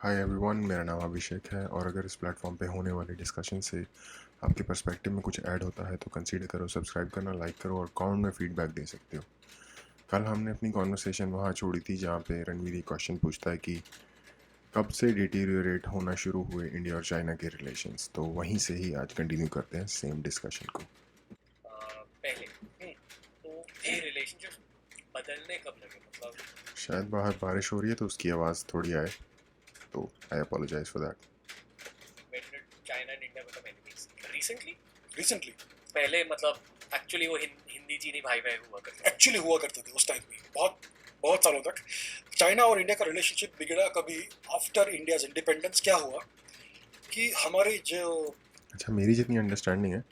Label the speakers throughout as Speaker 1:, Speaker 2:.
Speaker 1: Hi everyone, मेरा नाम अभिषेक है और अगर इस प्लेटफॉर्म पे होने वाले डिस्कशन से आपके पर्सपेक्टिव में कुछ ऐड होता है तो कंसीडर करो, सब्सक्राइब करना, लाइक करो और कमेंट में फीडबैक दे सकते हो। कल हमने अपनी कॉन्वर्सेशन वहाँ छोड़ी थी जहाँ पे रणवीर ये क्वेश्चन पूछता है कि कब से डिटीरियोरेट होना शुरू हुए इंडिया और चाइना के रिलेशंस। तो वहीं से ही आज कंटिन्यू करते हैं सेम डिस्कशन को।
Speaker 2: पहले तो ये रिलेशनशिप बदलने कब लगे मतलब
Speaker 1: शायद बाहर बारिश हो रही है तो उसकी आवाज़ थोड़ी आए, तो I apologize for that.
Speaker 2: when did China and India become enemies? Recently?
Speaker 3: Recently
Speaker 2: पहले मतलब एक्चुअली वो हिंदी चीनी भाई भाई हुआ करते
Speaker 3: एक्चुअली हुआ करते थे उस टाइम में बहुत बहुत सालों तक। चाइना और इंडिया का रिलेशनशिप बिगड़ा कभी आफ्टर इंडियाज इंडिपेंडेंस। क्या हुआ कि हमारी जो
Speaker 1: अच्छा, मेरी जितनी अंडरस्टैंडिंग है,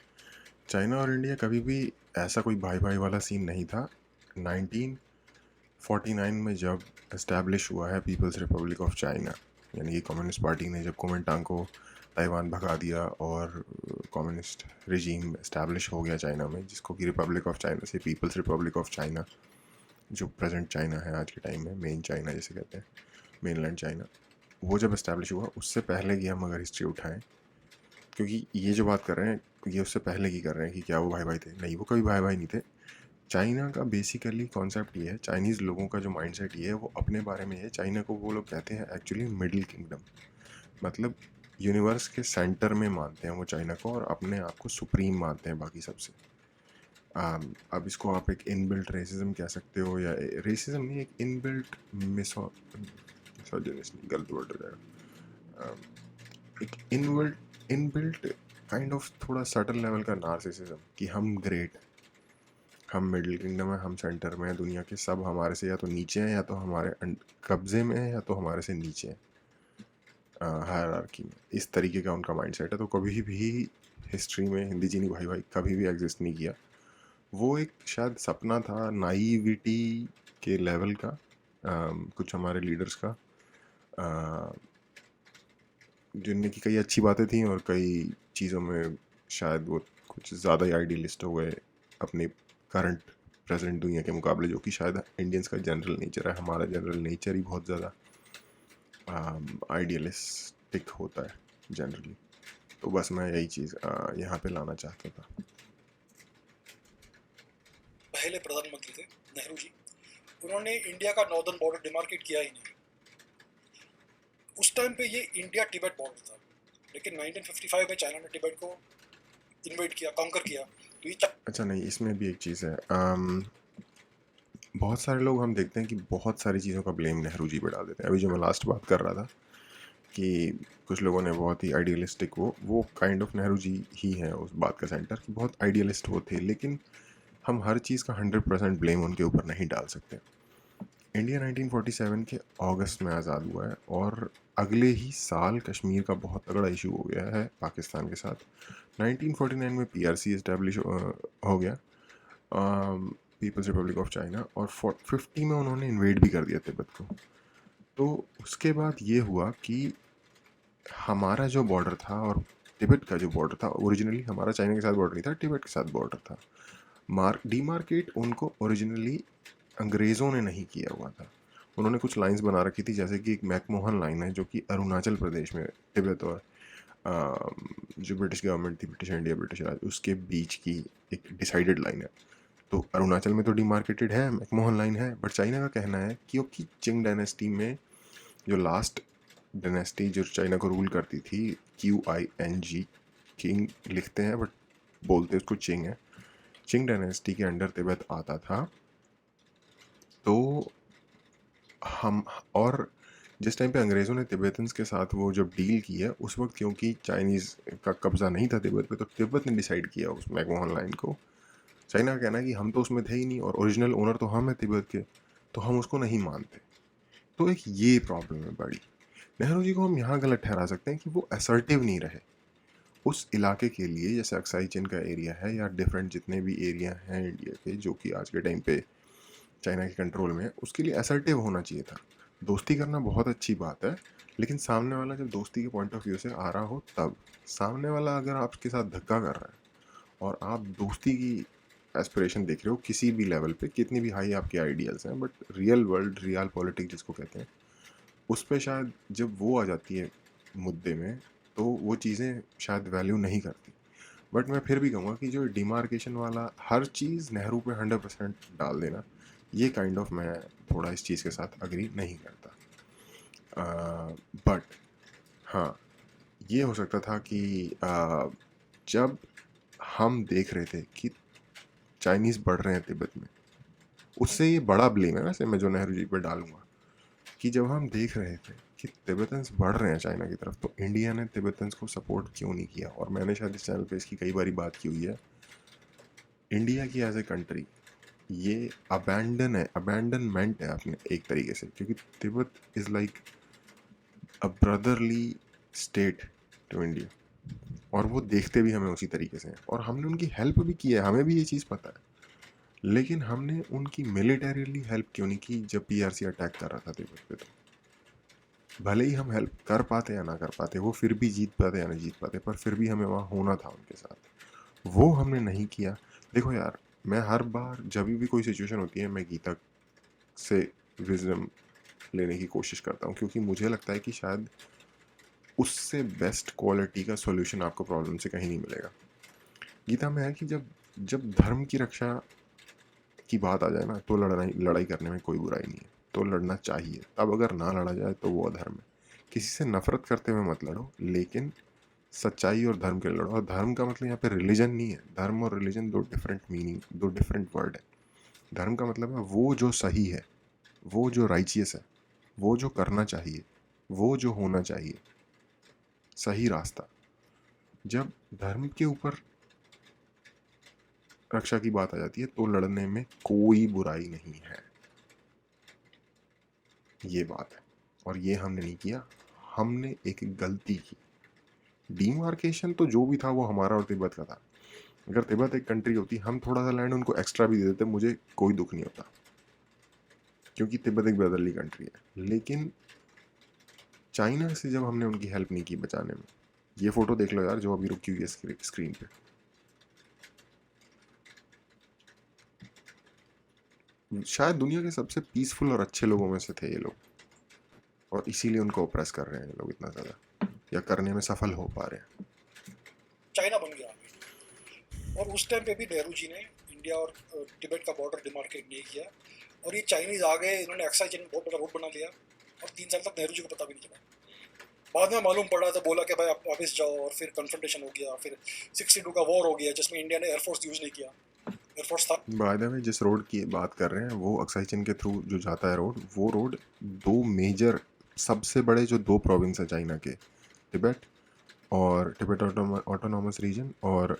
Speaker 1: चाइना और इंडिया कभी भी ऐसा कोई भाई भाई वाला सीन नहीं था। 1949 में जब इस्टेब्लिश हुआ है पीपल्स रिपब्लिक ऑफ चाइना, यानी कि कम्युनिस्ट पार्टी ने जब कुमिंटांग को ताइवान भगा दिया और कम्युनिस्ट रिजीम इस्टेब्लिश हो गया चाइना में, जिसको कि रिपब्लिक ऑफ चाइना से पीपल्स रिपब्लिक ऑफ चाइना, जो प्रेजेंट चाइना है आज के टाइम में, मेन चाइना जिसे कहते हैं, मेनलैंड चाइना, वो जब इस्टेब्लिश हुआ उससे पहले की हम अगर हिस्ट्री उठाएं, क्योंकि ये जो बात कर रहे हैं ये उससे पहले की कर रहे हैं कि क्या वो भाई भाई थे, नहीं, वो कभी भाई भाई नहीं थे। चाइना का बेसिकली कॉन्सेप्ट ये है, चाइनीज़ लोगों का जो माइंडसेट ये है, वो अपने बारे में है, चाइना को वो लोग कहते हैं एक्चुअली मिडिल किंगडम, मतलब यूनिवर्स के सेंटर में मानते हैं वो चाइना को और अपने आप को सुप्रीम मानते हैं बाकी सबसे। अब इसको आप एक इनबिल्ट रेसिज्म कह सकते हो, या रेसिज्म नहीं, एक इनबिल्ट मिसोजिनिस्ट, गलत वर्ड हो जाएगा, एक इनबिल्ट काइंड ऑफ थोड़ा सटल लेवल का नार्सिसिज्म कि हम ग्रेट, हम मिडिल किंगडम है, हम सेंटर में है, दुनिया के सब हमारे से या तो नीचे हैं या तो हमारे कब्जे में है या तो हमारे से नीचे हैं हायरार्की में। इस तरीके का उनका माइंडसेट है। तो कभी भी हिस्ट्री में हिंदी चीनी भाई भाई कभी भी एग्जिस्ट नहीं किया। वो एक शायद सपना था नाइविटी के लेवल का, कुछ हमारे लीडर्स का, जिनमें की कई अच्छी बातें थी और कई चीज़ों में शायद वो कुछ ज़्यादा ही आइडियलिस्ट हो गए अपने करंट प्रेजेंट दुनिया के मुकाबले, जो कि शायद इंडियंस का जनरल नेचर है। हमारा जनरल नेचर ही बहुत ज़्यादा आइडियलिस्टिक होता है जनरली। तो बस मैं यही चीज़ यहाँ पे लाना चाहता था।
Speaker 3: पहले प्रधानमंत्री थे नेहरू जी, उन्होंने इंडिया का नॉर्दर्न बॉर्डर डिमार्केट किया ही नहीं। उस टाइम पे ये इंडिया तिब्बत बॉर्डर था, लेकिन 1955 में चाइना ने तिब्बत को इन्वेड किया, कॉन्कर किया। तो ये
Speaker 1: अच्छा, नहीं, इसमें भी एक चीज़ है, बहुत सारे लोग हम देखते हैं कि बहुत सारी चीज़ों का ब्लेम नेहरू जी पे डाल देते हैं। अभी जो मैं लास्ट बात कर रहा था कि कुछ लोगों ने बहुत ही आइडियलिस्टिक, वो काइंड ऑफ नेहरू जी ही हैं उस बात का सेंटर, कि बहुत आइडियलिस्ट वो थे, लेकिन हम हर चीज़ का 100% ब्लेम उनके ऊपर नहीं डाल सकते। इंडिया 1947 के अगस्त में आज़ाद हुआ है और अगले ही साल कश्मीर का बहुत तगड़ा इशू हो गया है पाकिस्तान के साथ। 1949 में पीआरसी इस्टेब्लिश हो गया, पीपल्स रिपब्लिक ऑफ चाइना, और 50 में उन्होंने इन्वेड भी कर दिया तिब्बत को। तो उसके बाद ये हुआ कि हमारा जो बॉर्डर था और तिब्बत का जो बॉर्डर था, ओरिजिनली हमारा चाइना के साथ बॉर्डर नहीं था, तिब्बत के साथ बॉर्डर था। डीमार्केट उनको ओरिजिनली अंग्रेज़ों ने नहीं किया हुआ था। उन्होंने कुछ लाइंस बना रखी थी, जैसे कि एक मैकमोहन लाइन है जो कि अरुणाचल प्रदेश में तिब्बत और जो ब्रिटिश गवर्नमेंट थी, ब्रिटिश इंडिया, ब्रिटिश राज, उसके बीच की एक डिसाइडेड लाइन है। तो अरुणाचल में तो डिमार्केटेड है, मैकमोहन लाइन है, बट चाइना का कहना है कि क्योंकि चिंग डायनेस्टी में जो लास्ट डायनेस्टी जो चाइना को रूल करती थी, QING, किंग लिखते हैं बट बोलते उसको चिंग है, चिंग डायनेस्टी के अंडर तिब्बत आता था। तो हम, और जिस टाइम पे अंग्रेज़ों ने तिब्बतन्स के साथ वो जब डील की है, उस वक्त क्योंकि चाइनीज़ का कब्ज़ा नहीं था तिब्बत पे, तो तिब्बत ने डिसाइड किया उस मैकमोहन लाइन को। चाइना का कहना है कि हम तो उसमें थे ही नहीं और ओरिजिनल ओनर तो हम हैं तिब्बत के, तो हम उसको नहीं मानते। तो एक ये प्रॉब्लम है बड़ी। नेहरू जी को हम यहाँ गलत ठहरा सकते हैं कि वो असर्टिव नहीं रहे उस इलाके के लिए, जैसे अक्साई चिन का एरिया है या डिफरेंट जितने भी एरिया हैं इंडिया के जो कि आज के टाइम पे चाइना के कंट्रोल में है, उसके लिए असर्टिव होना चाहिए था। दोस्ती करना बहुत अच्छी बात है, लेकिन सामने वाला जब दोस्ती के पॉइंट ऑफ व्यू से आ रहा हो तब। सामने वाला अगर आपके साथ धक्का कर रहा है और आप दोस्ती की एस्पिरेशन देख रहे हो किसी भी लेवल पे, कितनी भी हाई आपके आइडियल्स हैं, but real world, real politics जिसको कहते हैं, उस पे शायद जब वो आ जाती है मुद्दे में तो वो चीज़ें शायद वैल्यू नहीं करती। बट मैं फिर भी कहूँगा कि जो डिमार्केशन वाला हर चीज़ नेहरू पे 100% डाल देना, ये काइंड ऑफ मैं थोड़ा इस चीज़ के साथ अग्री नहीं करता। बट हाँ, ये हो सकता था कि जब हम देख रहे थे कि चाइनीज़ बढ़ रहे हैं तिब्बत में, उससे ये बड़ा ब्लेम है वैसे मैं जो नेहरू जी पे डालूंगा, कि जब हम देख रहे थे कि तिब्बतन्स बढ़ रहे हैं चाइना की तरफ, तो इंडिया ने तिब्बतन्स को सपोर्ट क्यों नहीं किया। और मैंने शायद इस चैनल पे इसकी कई बारी बात की हुई है। इंडिया की एज ए कंट्री ये अबैंडनमेंट है अपने एक तरीके से, क्योंकि Tibet is like a brotherly state to India, और वो देखते भी हमें उसी तरीके से हैं, और हमने उनकी हेल्प भी की है, हमें भी ये चीज़ पता है। लेकिन हमने उनकी मिलिटरीली हेल्प क्यों नहीं की जब पीआरसी अटैक कर रहा था तिब्बत पे। तो भले ही हम हेल्प कर पाते या ना कर पाते, वो फिर भी जीत पाते या ना जीत पाते, पर फिर भी हमें वहाँ होना था उनके साथ, वो हमने नहीं किया। देखो यार, मैं हर बार जब भी कोई सिचुएशन होती है मैं गीता से विजडम लेने की कोशिश करता हूँ, क्योंकि मुझे लगता है कि शायद उससे बेस्ट क्वालिटी का सॉल्यूशन आपको प्रॉब्लम से कहीं नहीं मिलेगा। गीता में है कि जब जब धर्म की रक्षा की बात आ जाए ना, तो लड़ाई करने में कोई बुराई नहीं है, तो लड़ना चाहिए। अब अगर ना लड़ा जाए तो वो अधर्म है। किसी से नफरत करते हुए मत लड़ो, लेकिन सच्चाई और धर्म के लिए लड़ो। और धर्म का मतलब यहाँ पे रिलीजन नहीं है। धर्म और रिलीजन दो डिफरेंट मीनिंग, दो डिफरेंट वर्ड है। धर्म का मतलब है वो जो सही है, वो जो राइचियस है, वो जो करना चाहिए, वो जो होना चाहिए, सही रास्ता। जब धर्म के ऊपर रक्षा की बात आ जाती है तो लड़ने में कोई बुराई नहीं है, ये बात है। और ये हमने नहीं किया, हमने एक गलती की। डीमार्केशन तो जो भी था वो हमारा और तिब्बत का था। अगर तिब्बत एक कंट्री होती, हम थोड़ा सा लैंड उनको एक्स्ट्रा भी दे देते, मुझे कोई दुख नहीं होता, क्योंकि तिब्बत एक ब्रदरली कंट्री है। लेकिन चाइना से जब हमने उनकी हेल्प नहीं की बचाने में, ये फोटो देख लो यार जो अभी रुकी हुई है स्क्रीन पे, शायद दुनिया के सबसे पीसफुल और अच्छे लोगों में से थे ये लोग, और इसीलिए उनको ऑप्रेस कर रहे हैं ये लोग इतना ज़्यादा, या करने में सफल हो पा रहे हैं।
Speaker 3: चाइना बन गया अभी। और उस टाइम पे भी नेहरू जी ने इंडिया और तिब्बत का बॉर्डर डिमार्केट नहीं किया, और ये चाइनीज आ गए, इन्होंने अक्साई चीन में बहुत बड़ा रोड बना लिया, और 3 साल तक नेहरू जी को पता भी नहीं चला। बाद में मालूम पड़ा तो बोला कि भाई आप वापस जाओ, और फिर कन्फ्रंटेशन हो गया, फिर 62 का वॉर हो गया जिसमें इंडिया ने एयरफोर्स यूज़ नहीं किया। एयरफोर्स था।
Speaker 1: बाय द वे, जिस रोड की बात कर रहे हैं वो अक्साई चीन के थ्रू जो जाता है रोड, वो रोड दो मेजर, सबसे बड़े जो दो प्रोविंस है चाइना के, तिब्बत और तिब्बत ऑटोनॉमस रीजन और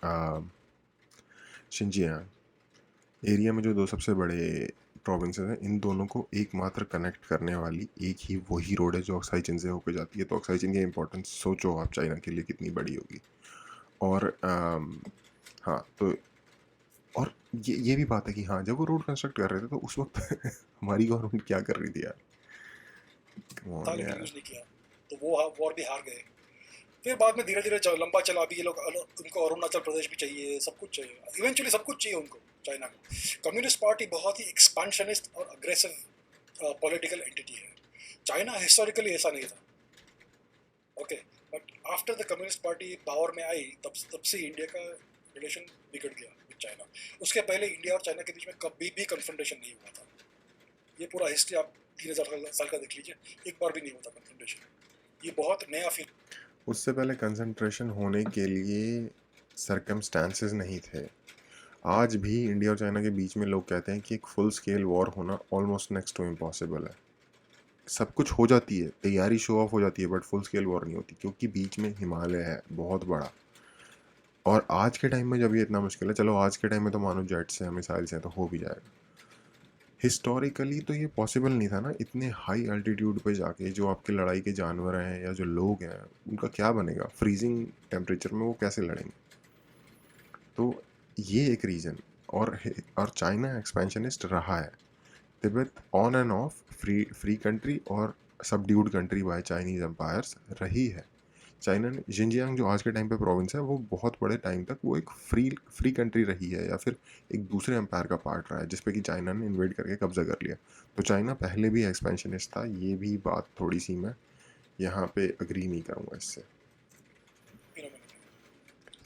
Speaker 1: शिंजियांग एरिया में जो दो सबसे बड़े प्रोविंसेस हैं, इन दोनों को एकमात्र कनेक्ट करने वाली एक ही वही रोड है जो अक्साई चीन से होकर जाती है। तो अक्साई चीन की इंपॉर्टेंस सोचो आप चाइना के लिए कितनी बड़ी होगी। और हाँ, तो और ये भी बात है कि हाँ, जब वो रोड कंस्ट्रक्ट कर रहे थे तो उस वक्त हमारी गवर्नमेंट क्या कर रही थी यार, Come on
Speaker 3: था लेकिन
Speaker 1: यार।
Speaker 3: यूज़ नहीं किया, तो वो वॉर भी हार गए। फिर बाद में धीरे धीरे लंबा चला भी, ये लोग उनको अरुणाचल प्रदेश भी चाहिए, सब कुछ चाहिए, इवेंचुअली सब कुछ चाहिए उनको चाइना को। कम्युनिस्ट पार्टी बहुत ही एक्सपांशनिस्ट और अग्रेसिव पॉलिटिकल एंटिटी है। चाइना हिस्टोरिकली ऐसा नहीं था, okay, but after the communist party power में आई, तब से इंडिया का रिलेशन बिगड़ गया विद चाइना। उसके पहले इंडिया और चाइना के बीच में कभी भी कन्फ्रंटेशन नहीं हुआ था। ये पूरा हिस्ट्री आप 3000 साल का देख लीजिए, एक बार भी नहीं होता कन्फ्रंटेशन। ये बहुत नया फील।
Speaker 1: उससे पहले कंसंट्रेशन होने के लिए सरकमस्टांसेस नहीं थे। आज भी इंडिया और चाइना के बीच में लोग कहते हैं कि एक फुल स्केल वॉर होना ऑलमोस्ट नेक्स्ट टू इम्पॉसिबल है। सब कुछ हो जाती है, तैयारी शो ऑफ हो जाती है, बट फुल स्केल वॉर नहीं होती, क्योंकि बीच में हिमालय है बहुत बड़ा। और आज के टाइम में जब ये इतना मुश्किल है, चलो आज के टाइम में तो मानो जेट्स हैं, मिसाइल्स हैं, तो हो भी जाएगा। हिस्टोरिकली तो ये पॉसिबल नहीं था ना, इतने हाई एल्टीट्यूड पे जाके जो आपके लड़ाई के जानवर हैं या जो लोग हैं उनका क्या बनेगा, फ्रीजिंग टेम्परेचर में वो कैसे लड़ेंगे। तो ये एक रीज़न। और चाइना एक्सपेंशनिस्ट रहा है, Tibet on and off free country और subdued country by Chinese empires रही है। चाइना ने जिनजियांग जो आज के टाइम पे प्रोविंस है, वो बहुत बड़े टाइम तक वो एक फ्री कंट्री रही है या फिर एक दूसरे एम्पायर का पार्ट रहा है जिस पे कि चाइना ने इन्वेड करके कब्जा कर लिया। तो चाइना पहले भी एक्सपेंशनिस्ट था, ये भी बात थोड़ी सी मैं यहाँ पे अग्री नहीं करूँगा इससे।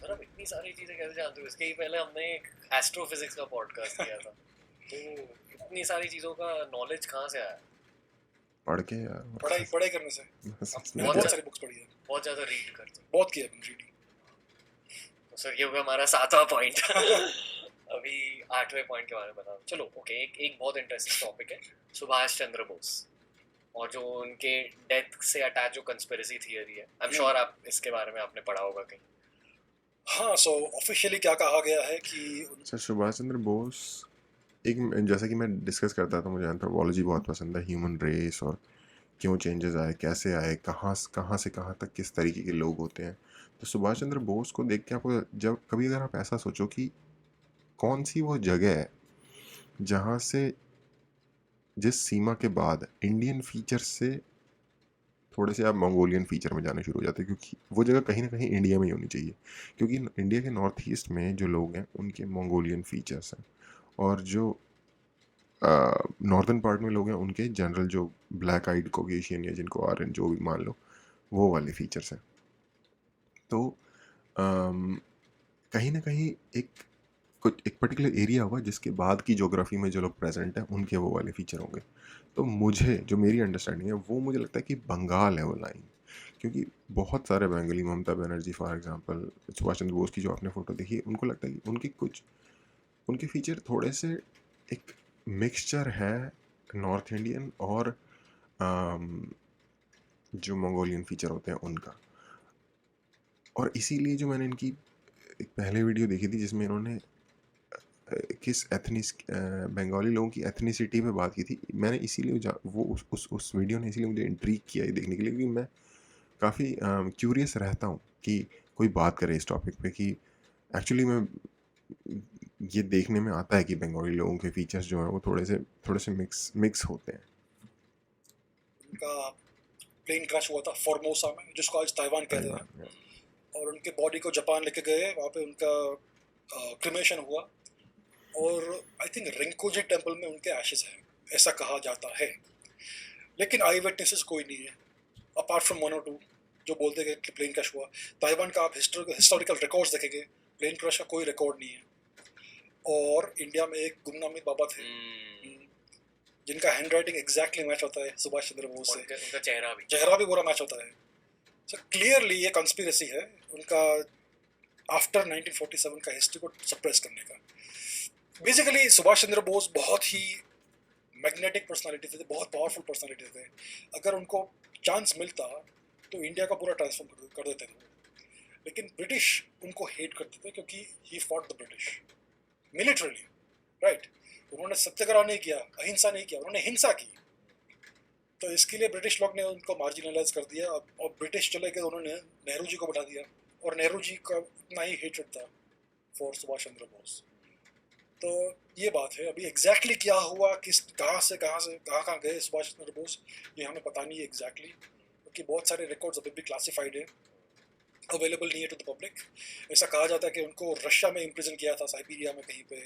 Speaker 2: सर आप इतनी सारी चीजें कैसे जानते हो? इसके ही पहले हमने एक एस्ट्रोफिजिक्स का पॉडकास्ट किया था, तो इतनी सारी चीजों का नॉलेज कहाँ से आया?
Speaker 1: पढ़ के यार,
Speaker 3: पढ़ाई करने से। मैंने
Speaker 2: बहुत
Speaker 3: बहुत सारी बुक्स पढ़ी है,
Speaker 2: बहुत ज्यादा रीड करते हो।
Speaker 3: बहुत किया मैंने रीडिंग।
Speaker 2: तो सर ये होगा हमारा 7वां पॉइंट। अभी 8वें पॉइंट के बारे में बताओ। चलो ओके, एक बहुत इंटरेस्टिंग टॉपिक है, सुभाष चंद्र बोस और जो उनके डेथ से अटैच जो कंस्पिरेसी थियरी है। आई एम श्योर आप इसके बारे में आपने पढ़ा होगा कहीं।
Speaker 3: हाँ, सो ऑफिशियली क्या कहा गया है कि
Speaker 1: सर सुभाष चंद्र बोस एक, जैसा कि मैं डिस्कस करता था, मुझे एंथ्रोपोलॉजी बहुत पसंद है, ह्यूमन रेस और क्यों चेंजेस आए, कैसे आए, कहाँ से कहाँ तक किस तरीके के लोग होते हैं। तो सुभाष चंद्र बोस को देख के आपको, जब कभी अगर आप ऐसा सोचो कि कौन सी वो जगह है जहाँ से, जिस सीमा के बाद इंडियन फीचर से थोड़े से आप मंगोलियन फीचर में जाने शुरू हो जाते हैं, क्योंकि वो जगह कहीं ना कहीं इंडिया में ही होनी चाहिए, क्योंकि इंडिया के नॉर्थ ईस्ट में जो लोग हैं उनके मंगोलियन फीचर्स हैं, और जो नॉर्दर्न पार्ट में लोग हैं उनके जनरल जो ब्लैक आइड कॉकेशियन या जिनको आर्यन जो भी मान लो, वो वाले फीचर्स हैं। तो कहीं ना कहीं एक पर्टिकुलर एरिया होगा जिसके बाद की ज्योग्राफी में जो लोग प्रेजेंट हैं उनके वो वाले फीचर होंगे। तो मुझे जो मेरी अंडरस्टैंडिंग है वो मुझे लगता है कि बंगाल है वो लाइन, क्योंकि बहुत सारे बंगाली, ममता बनर्जी फॉर एग्जांपल, सुभाष चंद्र बोस की जो आपने फ़ोटो देखी, उनको लगता है कि उनके फीचर थोड़े से एक मिक्सचर है नॉर्थ इंडियन और जो मंगोलियन फीचर होते हैं उनका। और इसीलिए जो मैंने इनकी एक पहले वीडियो देखी थी जिसमें इन्होंने किस बंगाली लोगों की एथनिसिटी पे बात की थी, मैंने इसीलिए वो उस वीडियो ने इसीलिए मुझे इंट्रीग किया ये देखने के लिए, क्योंकि मैं काफ़ी क्यूरियस रहता हूँ कि कोई बात करे इस टॉपिक पे, कि एक्चुअली मैं ये देखने में आता है कि बंगाली लोगों के फीचर्स जो हैं वो थोड़े से मिक्स होते हैं।
Speaker 3: उनका प्लेन क्रैश हुआ था फॉर्मोसा में, जिसको आज ताइवान कहते हैं,
Speaker 1: ताइवान,
Speaker 3: और उनके बॉडी को जापान लेके गए, वहाँ पे उनका क्रिमेशन हुआ, और आई थिंक रिंकोजी टेम्पल में उनके एशेस हैं, ऐसा कहा जाता है। लेकिन आई विटनेसेस कोई नहीं है अपार्ट फ्रॉम 1 और 2 जो बोलते हैं कि प्लेन क्रैश हुआ। ताइवान का आप हिस्टोरिकल रिकॉर्ड्स देखेंगे, प्लेन क्रैश का कोई रिकॉर्ड नहीं है। और इंडिया में एक गुमनामी बाबा थे जिनका हैंड राइटिंग एग्जैक्टली मैच होता है सुभाष चंद्र बोस से,
Speaker 2: उनका
Speaker 3: चेहरा भी पूरा मैच होता है। सो क्लियरली ये कंस्पिरेसी है उनका आफ्टर 1947 का हिस्ट्री को सप्रेस करने का। बेसिकली सुभाष चंद्र बोस बहुत ही मैग्नेटिक पर्सनालिटी थे, बहुत पावरफुल पर्सनालिटी थे। अगर उनको चांस मिलता तो इंडिया का पूरा ट्रांसफॉर्म कर देते थे, लेकिन ब्रिटिश उनको हेट करते थे क्योंकि he fought the British militarily, right. उन्होंने सत्याग्रह नहीं किया, अहिंसा नहीं किया, उन्होंने हिंसा की। तो इसके लिए ब्रिटिश लोग ने उनको मार्जिनलाइज कर दिया। और ब्रिटिश चले गए, उन्होंने नेहरू जी को बैठा दिया, और नेहरू जी का इतना ही हेटरेड था फॉर सुभाष चंद्र बोस। तो ये बात है। अभी एग्जैक्टली क्या हुआ, किस कहाँ गए सुभाष चंद्र बोस, ये हमें पता नहीं है एग्जैक्टली, क्योंकि बहुत सारे रिकॉर्ड्स अभी भी क्लासिफाइड है, अवेलेबल नहीं है टू द पब्लिक। ऐसा कहा जाता है कि उनको रशिया में इम्प्रिजन किया था, साइबेरिया में कहीं पे,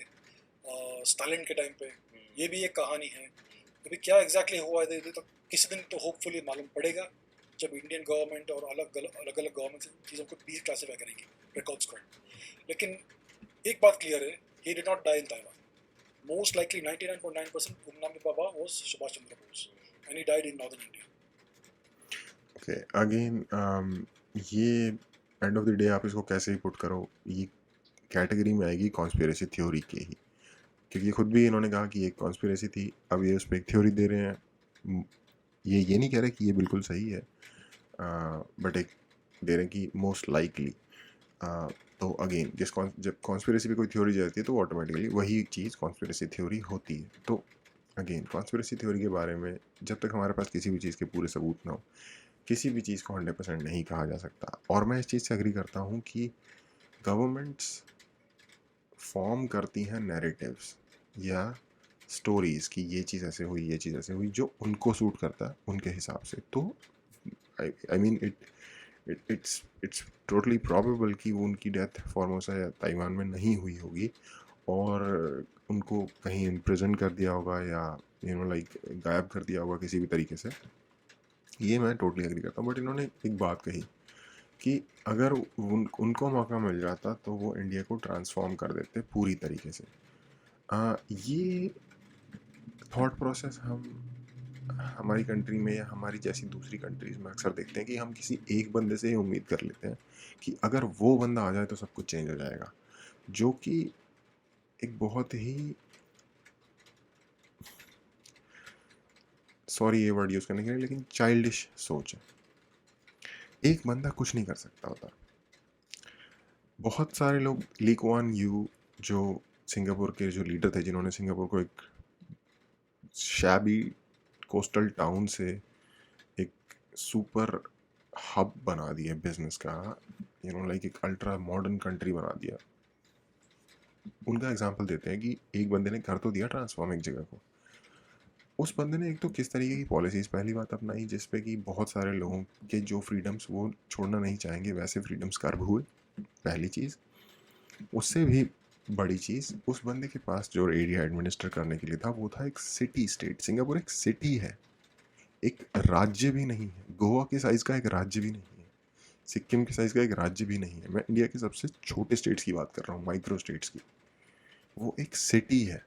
Speaker 3: स्टालिन के टाइम पे। ये भी एक कहानी है। अभी क्या एग्जैक्टली हुआ है तो किसी दिन तो होपफुली मालूम पड़ेगा, जब इंडियन गवर्नमेंट और अलग अलग गवर्नमेंट चीज़ों को भी क्लासीफाई करेंगी रिकॉर्ड्स को। लेकिन एक बात क्लियर है, he did not die in Taiwan. Most likely 99.9% Gumnami Baba was Subhash Chandra Bose, and he died in northern India.
Speaker 1: Okay, again, ये एंड ऑफ द डे आप इसको कैसे ही पुट करो, ये कैटेगरी में आएगी कॉन्स्पिरेसी थ्योरी के ही, क्योंकि खुद भी इन्होंने कहा कि एक कॉन्स्पिरेसी थी, अब ये उस पर एक थ्योरी दे रहे हैं। ये नहीं कह रहे कि ये बिल्कुल सही है, बट एक दे रहे हैं कि मोस्ट लाइकली। तो अगेन जब कॉन्स्पिरेसी पे कोई थ्योरी जाती है तो ऑटोमेटिकली वही चीज़ कॉन्स्पिरेसी थ्योरी होती है। तो अगेन कॉन्स्पिरेसी थ्योरी के बारे में जब तक हमारे पास किसी भी चीज़ के पूरे सबूत ना हो, किसी भी चीज़ को 100% नहीं कहा जा सकता। और मैं इस चीज़ से एग्री करता हूँ कि गवर्नमेंट्स फॉर्म करती हैं नैरेटिव्स या स्टोरीज़ कि ये चीज़ ऐसे हुई, ये चीज़ ऐसे हुई, जो उनको सूट करता है उनके हिसाब से। तो I mean it's totally probable कि वो उनकी डेथ फॉर्मोसा या ताइवान में नहीं हुई होगी और उनको कहीं इम्प्रिजन कर दिया होगा या लाइक गायब कर दिया होगा किसी भी तरीके से। ये मैं टोटली एग्री करता हूँ, बट इन्होंने एक बात कही कि अगर उनको मौका मिल जाता तो वो इंडिया को ट्रांसफॉर्म कर देते पूरी तरीके से। ये थॉट प्रोसेस हम हमारी कंट्री में या हमारी जैसी दूसरी कंट्रीज में अक्सर देखते हैं कि हम किसी एक बंदे से ही उम्मीद कर लेते हैं कि अगर वो बंदा आ जाए तो सब कुछ चेंज हो जाएगा, जो कि एक बहुत ही, सॉरी ये वर्ड यूज़ करने के लिए, लेकिन चाइल्डिश सोच है। एक बंदा कुछ नहीं कर सकता होता। बहुत सारे लोग, ली कुआन यू जो सिंगापुर के जो लीडर थे, जिन्होंने सिंगापुर को एक शैबी कोस्टल टाउन से एक सुपर हब बना दिया बिजनेस का, लाइक एक अल्ट्रा मॉडर्न कंट्री बना दिया, उनका एग्जांपल देते हैं कि एक बंदे ने कर तो दिया ट्रांसफॉर्म एक जगह को। उस बंदे ने एक तो किस तरीके की पॉलिसीज़ पहली बात अपनाई जिस पे कि बहुत सारे लोगों के जो फ्रीडम्स वो छोड़ना नहीं चाहेंगे वैसे फ्रीडम्स कर्व हुए, पहली चीज़। उससे भी बड़ी चीज़, उस बंदे के पास जो एरिया एडमिनिस्टर करने के लिए था वो था एक सिटी स्टेट। सिंगापुर एक सिटी है, एक राज्य भी नहीं है। गोवा के साइज़ का एक राज्य भी नहीं है, सिक्किम के साइज़ का एक राज्य भी नहीं है। मैं इंडिया के सबसे छोटे स्टेट्स की बात कर रहा हूँ, माइक्रो स्टेट्स की। वो एक सिटी है।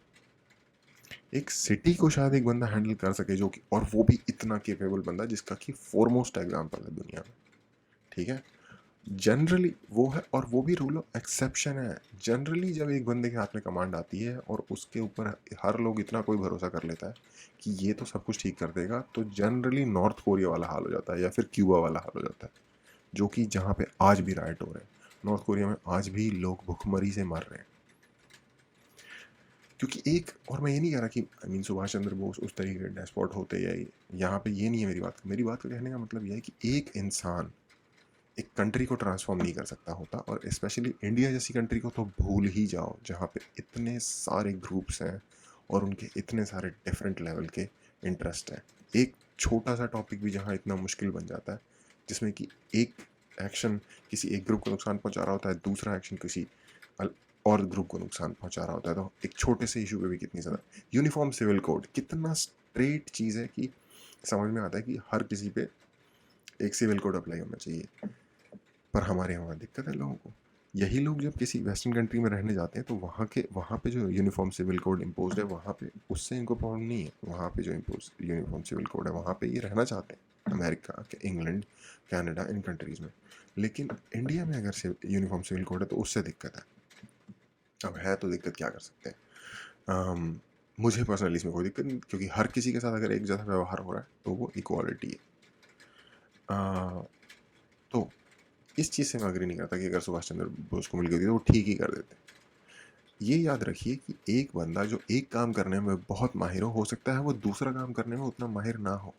Speaker 1: एक सिटी को शायद एक बंदा हैंडल कर सके, जो कि, और वो भी इतना केपेबल बंदा जिसका कि फोरमोस्ट एग्जाम्पल है दुनिया में, ठीक है। जनरली वो है, और वो भी रूल ऑफ एक्सेप्शन है। जनरली जब एक बंदे के हाथ में कमांड आती है और उसके ऊपर हर लोग इतना कोई भरोसा कर लेता है कि ये तो सब कुछ ठीक कर देगा, तो जनरली नॉर्थ कोरिया वाला हाल हो जाता है या फिर क्यूबा वाला हाल हो जाता है, जो कि जहाँ पे आज भी राइट हो रहे हैं। नॉर्थ कोरिया में आज भी लोग भुखमरी से मर रहे हैं, क्योंकि एक, और मैं ये नहीं कह रहा कि सुभाष चंद्र बोस उस तरीके के डेस्पॉट होते, या यहाँ पे ये नहीं है मेरी बात का कहने का मतलब ये है कि एक इंसान एक कंट्री को ट्रांसफॉर्म नहीं कर सकता होता, और स्पेशली इंडिया जैसी कंट्री को तो भूल ही जाओ, जहाँ पे इतने सारे ग्रुप्स हैं और उनके इतने सारे डिफरेंट लेवल के इंटरेस्ट हैं। एक छोटा सा टॉपिक भी जहाँ इतना मुश्किल बन जाता है, जिसमें कि एक एक्शन किसी एक ग्रुप को नुकसान पहुंचा रहा होता है, दूसरा एक्शन किसी और ग्रुप को नुकसान पहुंचा रहा होता है, तो एक छोटे से इशू पे भी कितनी ज़्यादा। यूनिफॉर्म सिविल कोड कितना स्ट्रेट चीज़ है कि समझ में आता है कि हर किसी पे एक सिविल कोड अप्लाई होना चाहिए, पर हमारे यहाँ दिक्कत है लोगों को। यही लोग जब किसी वेस्टर्न कंट्री में रहने जाते हैं तो वहाँ पे जो यूनिफॉर्म सिविल कोड इम्पोज है, वहाँ पे उससे इनको प्रॉब्लम नहीं है। वहाँ पे जो इम्पोज यूनिफॉर्म सिविल कोड है वहाँ पे ये रहना चाहते हैं, अमेरिका, इंग्लैंड, कनाडा, इन कंट्रीज़ में। लेकिन इंडिया में अगर यूनिफॉर्म सिविल कोड है तो उससे दिक्कत है। अब है तो दिक्कत क्या कर सकते हैं। मुझे पर्सनली इसमें कोई दिक्कत नहीं, क्योंकि हर किसी के साथ अगर एक जैसा व्यवहार हो रहा है तो वो इक्वालिटी है। तो इस चीज़ से मैं अग्री नहीं करता कि अगर सुभाष चंद्र बोस को मिल गई थी तो वो ठीक ही कर देते। ये याद रखिए कि एक बंदा जो एक काम करने में बहुत माहिर हो सकता है वो दूसरा काम करने में उतना माहिर ना हो।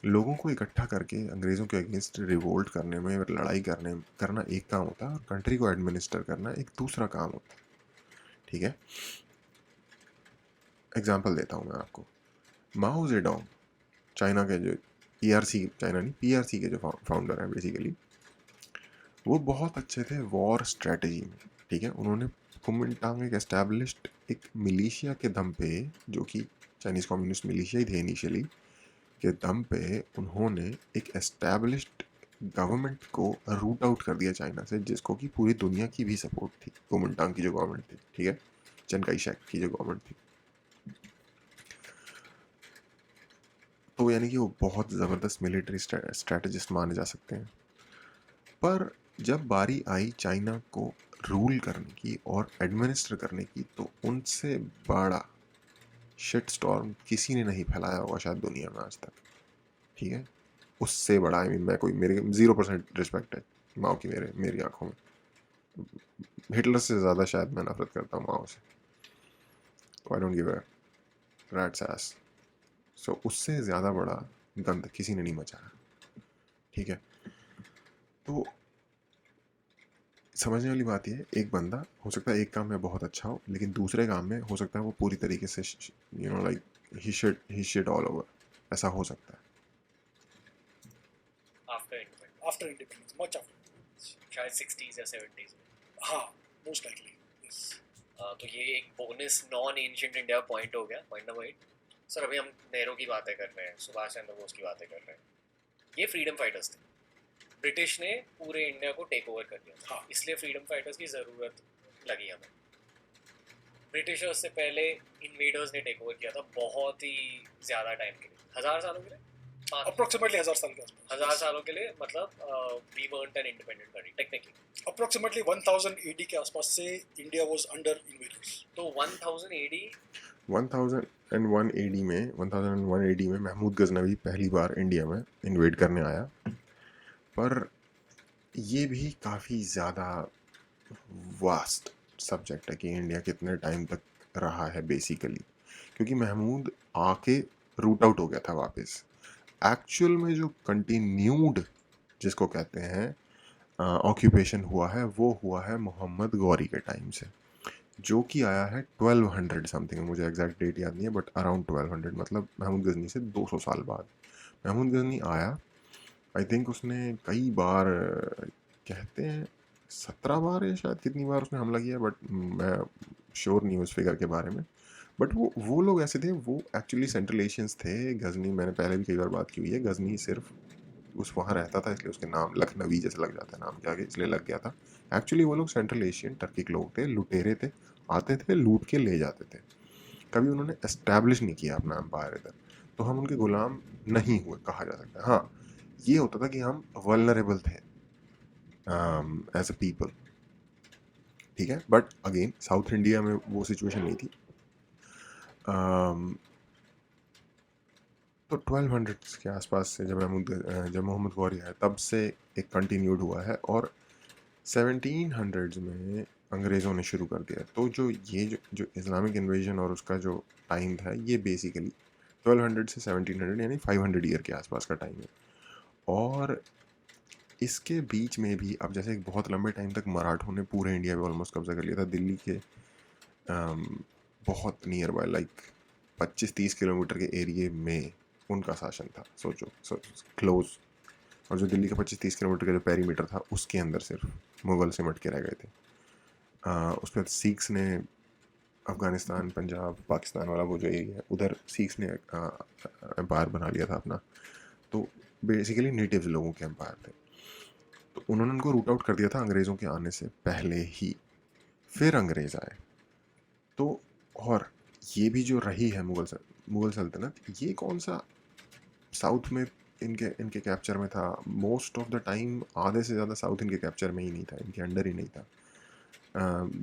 Speaker 1: लोगों को इकट्ठा करके अंग्रेज़ों के अगेंस्ट रिवोल्ट करने में, लड़ाई करना एक काम होता है, और कंट्री को एडमिनिस्टर करना एक दूसरा काम होता है, ठीक है। एग्जाम्पल देता हूँ मैं आपको। माओ जेडोंग, चाइना के जो पीआरसी के जो फाउंडर हैं बेसिकली, वो बहुत अच्छे थे वॉर स्ट्रेटजी में, ठीक है। उन्होंने कुमिनटांग एक एस्टैब्लिश्ड एक मिलिशिया के दम पे, जो कि चाइनीज़ कम्युनिस्ट मिलिशिया ही थे इनिशियली, के दम पे उन्होंने एक एस्टैब्लिश्ड गवर्नमेंट को रूट आउट कर दिया चाइना से, जिसको कि पूरी दुनिया की भी सपोर्ट थी, कुमिनटांग की जो गवर्नमेंट थी, ठीक है, चिन काई शेक की जो गवर्नमेंट थी। तो यानी कि वो बहुत ज़बरदस्त मिलिट्री स्ट्रेटजिस्ट माने जा सकते हैं। पर जब बारी आई चाइना को रूल करने की और एडमिनिस्टर करने की, तो उनसे बड़ा शिट स्टॉर्म किसी ने नहीं फैलाया होगा शायद दुनिया में आज तक, ठीक है। उससे बड़ा, मेरे 0% रिस्पेक्ट है माओ की मेरी आंखों में। हिटलर से ज़्यादा शायद मैं नफरत करता हूँ माओ से। I don't give a rat's ass. So उससे ज़्यादा बड़ा गंद किसी ने नहीं मचाया, ठीक है। तो समझने वाली बात ये है, एक बंदा हो सकता है एक काम में बहुत अच्छा हो, लेकिन दूसरे काम में हो सकता है वो पूरी तरीके से like he shit all over, ऐसा हो सकता है।
Speaker 2: After independence,
Speaker 3: after independence, much after,
Speaker 2: शायद 60s या 70s में।
Speaker 3: हाँ मोस्ट लाइकली यस।
Speaker 2: तो ये एक bonus non ancient India point हो गया, पॉइंट नंबर 8। सर अभी हम नेहरू की बातें कर रहे हैं, सुभाष चंद्र बोस की बातें कर रहे हैं, ये फ्रीडम फाइटर्स थे। ब्रिटिश ने पूरे इंडिया को टेक ओवर कर दिया था,
Speaker 3: हाँ।
Speaker 2: इसलिए फ्रीडम फाइटर्स की ज़रूरत लगी हमें। ब्रिटिशर्स से पहले इन्वेडर्स ने टेक ओवर किया था बहुत ही ज़्यादा टाइम के लिए, 1000 सालों के लिए,
Speaker 3: अप्रोक्सीमेटली 1000 साल के आसपास,
Speaker 2: 1000 सालों के लिए, मतलब we weren't an independent country technically.
Speaker 3: Approximately 1000 AD के आसपास से इंडिया वाज अंडर इन्वेडर्स।
Speaker 2: तो 1000 AD
Speaker 1: 1001 AD में 1001 AD में महमूद गजनवी पहली बार इंडिया में इन्वेड करने आया, पर ये भी काफ़ी ज़्यादा वास्ट सब्जेक्ट है कि इंडिया कितने टाइम तक रहा है बेसिकली, क्योंकि महमूद आके रूट आउट हो गया था वापस। एक्चुअल में जो कंटिन्यूड जिसको कहते हैं ऑक्यूपेशन हुआ है, वो हुआ है मोहम्मद गौरी के टाइम से, जो कि आया है 1200 समथिंग, मुझे एग्जैक्ट डेट याद नहीं है, बट अराउंड 1200, मतलब महमूद गजनी से 200 साल बाद महमूद गजनी आया। आई थिंक उसने कई बार, कहते हैं 17 बार या शायद कितनी बार उसने हमला किया, बट मैं श्योर नहीं हूँ उस फिगर के बारे में। बट वो लोग ऐसे थे, वो एक्चुअली सेंट्रल एशियंस थे। गजनी, मैंने पहले भी कई बार बात की हुई है, गजनी सिर्फ उस वहाँ रहता था इसलिए उसके नाम लखनवी जैसे लग जाता है नाम के आगे, इसलिए लग गया था। एक्चुअली वो लोग सेंट्रल एशियन टर्किक लोग थे, लुटेरे थे, आते थे लूट के ले जाते थे, कभी उन्होंने एस्टैब्लिश नहीं किया अपना एम्पायर इधर, तो हम उनके गुलाम नहीं हुए कहा जा सकता है। हाँ, ये होता था कि हम वल्नरेबल थे एज अ पीपल, ठीक है, बट अगेन साउथ इंडिया में वो सिचुएशन नहीं थी। तो 1200 के आसपास से जब मोहम्मद गौरी आया तब से एक कंटिन्यूड हुआ है, और 1700s में अंग्रेज़ों ने शुरू कर दिया। तो जो इस्लामिक इन्वेजन और उसका जो टाइम था, ये बेसिकली 1200 से 1700 यानी 500 ईयर के आसपास का टाइम है। और इसके बीच में भी अब जैसे एक बहुत लंबे टाइम तक मराठों ने पूरे इंडिया में ऑलमोस्ट कब्जा कर लिया था, दिल्ली के बहुत नियर बाय, लाइक 25-30 किलोमीटर के एरिए में उनका शासन था। सोचो क्लोज, और जो दिल्ली का 25-30 किलोमीटर का जो पेरीमीटर था उसके अंदर सिर्फ मुग़ल सिमट के रह गए थे। उसके बाद सिख्स ने अफ़गानिस्तान, पंजाब, पाकिस्तान वाला वो जो एरिया है, उधर सिख्स ने एम्पायर बना लिया था अपना। तो बेसिकली नेटिव लोगों के एम्पायर थे, तो उन्होंने उनको रूट आउट कर दिया था अंग्रेज़ों के आने से पहले ही। फिर अंग्रेज़ आए, तो और ये भी जो रही है मुग़ल सल्तनत, ये कौन सा साउथ में इनके कैप्चर में था। मोस्ट ऑफ द टाइम आधे से ज़्यादा साउथ इनके कैप्चर में ही नहीं था, इनके अंडर ही नहीं था।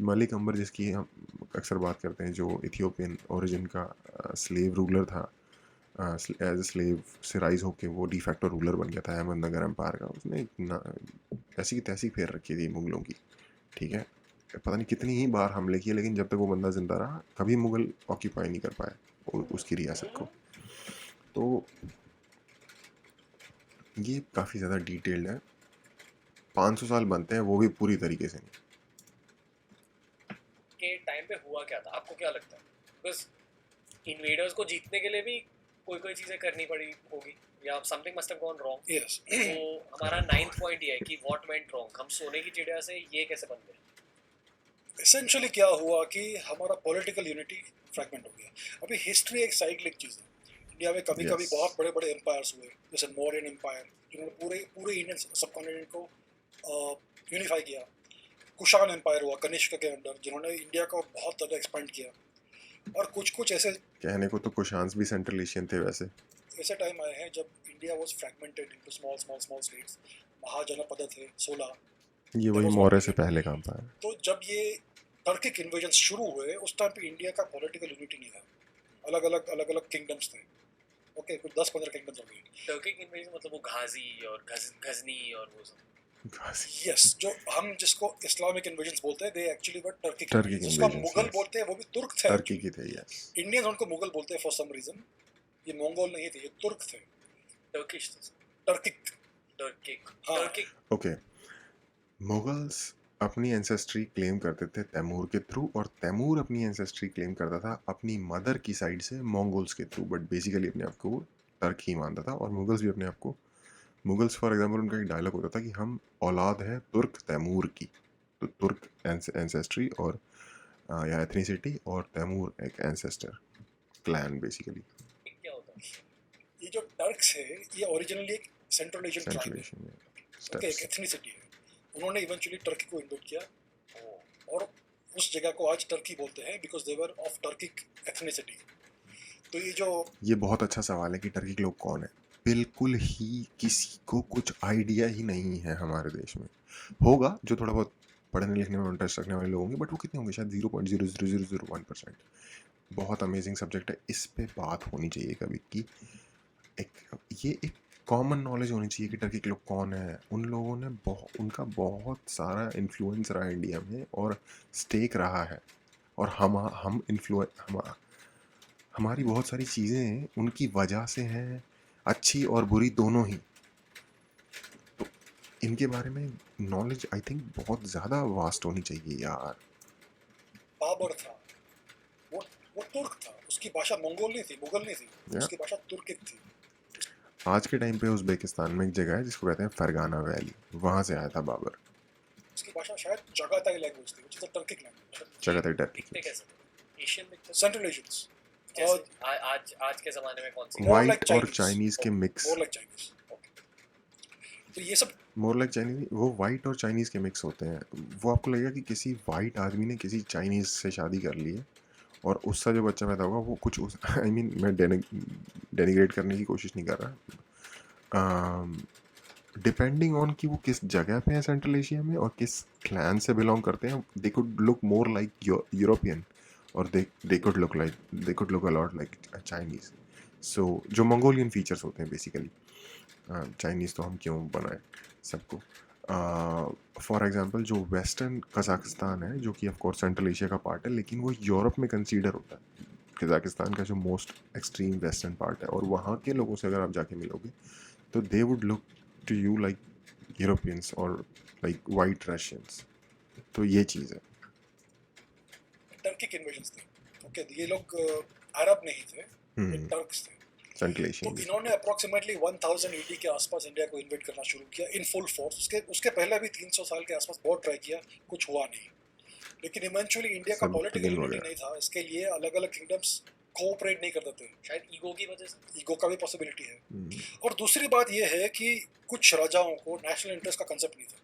Speaker 1: मलिक अंबर जिसकी हम अक्सर बात करते हैं, जो इथियोपियन ओरिजिन का स्लेव रूलर था, एज ए स्लेव से राइज होके वो डिफैक्टो रूलर बन गया था अहमदनगर एम्पायर का। उसने ऐसी की तैसी फेर रखी थी मुग़लों की, ठीक है, पता नहीं कितनी ही बार हमले किए, लेकिन जब तक वो बंदा जिंदा रहा कभी मुग़ल ऑक्यूपाई नहीं कर पाए उसकी रियासत को। तो ये काफ़ी ज़्यादा डिटेल्ड है, 500 साल बनते हैं वो भी पूरी तरीके से नहीं।
Speaker 2: के टाइम पे हुआ क्या था, आपको क्या लगता है? बिकॉज इन्वेडर्स को जीतने के लिए भी कोई चीज़ें करनी पड़ी होगी, या something must have gone wrong.
Speaker 3: Yes,
Speaker 2: तो हमारा 9th पॉइंट ये है कि व्हाट वेंट रॉन्ग, हम सोने की चिड़िया से ये कैसे बन गए?
Speaker 3: एसेंशियली क्या हुआ कि हमारा पॉलिटिकल यूनिटी फ्रैगमेंट हो गया। अभी हिस्ट्री एक साइक्लिक चीज़ है। इंडिया में कभी कभी
Speaker 1: Yes.
Speaker 3: बहुत बड़े बड़े एम्पायर्स हुए, जैसे मौर्यन एम्पायर, जिन्होंने पूरे इंडियन सबकॉन्टिनेंट को यूनिफाई किया। कुशान एम्पायर हुआ कनिष्क के अंडर, जिन्होंने इंडिया को बहुत ज़्यादा एक्सपेंड किया। और कुछ ऐसे
Speaker 1: कहने को तो कुशान्स भी सेंट्रल एशियन थे वैसे।
Speaker 3: ऐसे टाइम आए हैं जब India was fragmented into small states. Mahajanapada थे 16।
Speaker 1: ये वही मौर्य से पहले काम था।
Speaker 3: तो जब ये टर्किक इन्वेजन शुरू हुए, उस टाइम पे इंडिया का पॉलिटिकल यूनिटी नहीं था, अलग अलग किंगडम्स थे। ओके, कुछ 10-15 किंगडम्स हो गए।
Speaker 2: टर्किक इन्वेजन मतलब वो गाजी और गजनी और वो सब।
Speaker 3: यस, जो हम जिसको इस्लामिक इन्वेजन्स बोलते हैं, they actually were Turkic
Speaker 1: Turkic
Speaker 3: जिसको हम
Speaker 1: invasions,
Speaker 3: मुगल
Speaker 1: yes.
Speaker 3: बोलते हैं, वो भी तुर्क थे।
Speaker 1: टर्की की थे, यस।
Speaker 3: इंडियंस उनको मुगल बोलते हैं फॉर सम रीजन। ये मंगोल नहीं थे, ये तुर्क थे।
Speaker 2: टर्किश
Speaker 3: टर्किक, हाँ।
Speaker 2: टर्किक।
Speaker 1: ओके, मुगल्स अपनी एंसेस्ट्री क्लेम करते थे तैमूर के थ्रू, और तैमूर अपनी एंसेस्ट्री क्लेम करता था अपनी मदर की साइड से मंगोल्स के थ्रू, बट बेसिकली अपने आप को टर्क ही मानता था। और मुगल्स भी अपने आप को मुगल्स फॉर एग्जांपल उनका एक डायलॉग होता था कि हम औलाद हैं तुर्क तैमूर की। तो तुर्क एंसेस्ट्री और या एथनिसिटी, और तैमूर एक एंसेस्टर क्लैन बेसिकली।
Speaker 2: क्या होता है?
Speaker 3: ये जो टर्क्स है ये ओरिजिनली एक सेंट्रल एशियन ट्राइब
Speaker 1: सेंट्रल
Speaker 3: है,
Speaker 1: एशियन में
Speaker 3: ओके, एक
Speaker 1: स्टेप्स।
Speaker 3: एथनिसिटी है। उन्होंने इवेंचुअली टर्की को इन्वेट किया
Speaker 2: ओ,
Speaker 3: और उस जगह को आज टर्की बोलते हैं because they were of Turkic ethnicity. तो ये जो
Speaker 1: ये बहुत अच्छा सवाल है कि टर्की के लोग कौन है। बिल्कुल ही किसी को कुछ आइडिया ही नहीं है हमारे देश में। होगा जो थोड़ा बहुत पढ़ने लिखने में इंटरेस्ट रखने वाले लोग होंगे, बट वो कितने होंगे, शायद 0.00001%। बहुत अमेजिंग सब्जेक्ट है, इस पे बात होनी चाहिए कभी कि ये एक कॉमन नॉलेज होनी चाहिए कि टर्की के लोग कौन है। उन लोगों ने उनका बहुत सारा इन्फ्लुएंस रहा इंडिया में और स्टेक रहा है, और हम हमारी बहुत सारी चीज़ें उनकी वजह से हैं, अच्छी और बुरी दोनों ही। तो इनके बारे में नॉलेज आई थिंक बहुत ज़्यादा वास्ट होनी चाहिए यार।
Speaker 3: बाबर था, वो तुर्क था, उसकी भाषा मंगोल नहीं थी, मुगल नहीं थी,
Speaker 1: या
Speaker 3: उसकी भाषा तुर्किक थी।
Speaker 1: आज के टाइम पे उज़्बेकिस्तान में एक जगह है जिसको कहते हैं फरगाना वैली, वहाँ से आया था बाबर।
Speaker 3: उसकी भाषा शायद जगाताई लैंग्वेज थी, which is a Turkic language.
Speaker 1: जगह टर्की
Speaker 2: दिखते कैसे थे? एशियन दिखते थे?
Speaker 3: Central Asians.
Speaker 2: जैसे आज के जमाने में कौन सी?
Speaker 3: More
Speaker 1: वाइट
Speaker 3: like
Speaker 1: और
Speaker 3: Chinese.
Speaker 1: चाइनीज़ के मिक्स।
Speaker 3: More like Chinese. तो ये सब
Speaker 1: मोर लाइक चाइनीज, वो वाइट और चाइनीज़ के मिक्स होते हैं। वो आपको लगेगा कि किसी वाइट आदमी ने किसी चाइनीज़ से शादी कर ली है और उसका जो बच्चा पैदा होगा वो कुछ उस आई मीन मैं डेनिग्रेट करने की कोशिश नहीं कर रहा। डिपेंडिंग ऑन कि वो किस जगह पे है सेंट्रल एशिया में और किस क्लैन से बिलोंग करते हैं, they could look more like European, और they could look a lot like Chinese. So जो मंगोलियन फीचर्स होते हैं बेसिकली। चाइनीज़ तो हम क्यों बनाएं सबको। फॉर एग्जांपल जो वेस्टर्न कजाकिस्तान है, जो कि ऑफ कोर्स सेंट्रल एशिया का पार्ट है, लेकिन वो यूरोप में कंसीडर होता है। कजाकिस्तान का जो मोस्ट एक्सट्रीम वेस्टर्न पार्ट है, और वहाँ के लोगों से अगर आप जाके मिलोगे तो they would look to you like Europeans और लाइक वाइट रशियंस। तो ये चीज़ है।
Speaker 3: टर्किक इन्वेजन्स थे, ओके, ये लोग अरब नहीं थे, ये टर्क्स थे।
Speaker 1: सेंट्रल
Speaker 3: तो
Speaker 1: एशियन।
Speaker 3: इन्होंने अप्रोक्सीमेटली 1000 ईडी के आसपास इंडिया को इन्वेट करना शुरू किया इन फुल फोर्स। उसके पहले भी 300 साल के आसपास बहुत ट्राई किया, कुछ हुआ नहीं। लेकिन इवेंचुअली इंडिया का
Speaker 1: सब
Speaker 3: पॉलिटिकल
Speaker 1: खत्म हो
Speaker 3: यूनिटी
Speaker 1: गया।
Speaker 3: नहीं था, इसके लिए अलग अलग किंगडम्स कोऑपरेट नहीं करते थे।
Speaker 2: शायद ईगो की वजह से।
Speaker 3: ईगो का भी पॉसिबिलिटी है। और दूसरी बात यह है कि कुछ राजाओं को नेशनल इंटरेस्ट का कंसेप्ट नहीं था।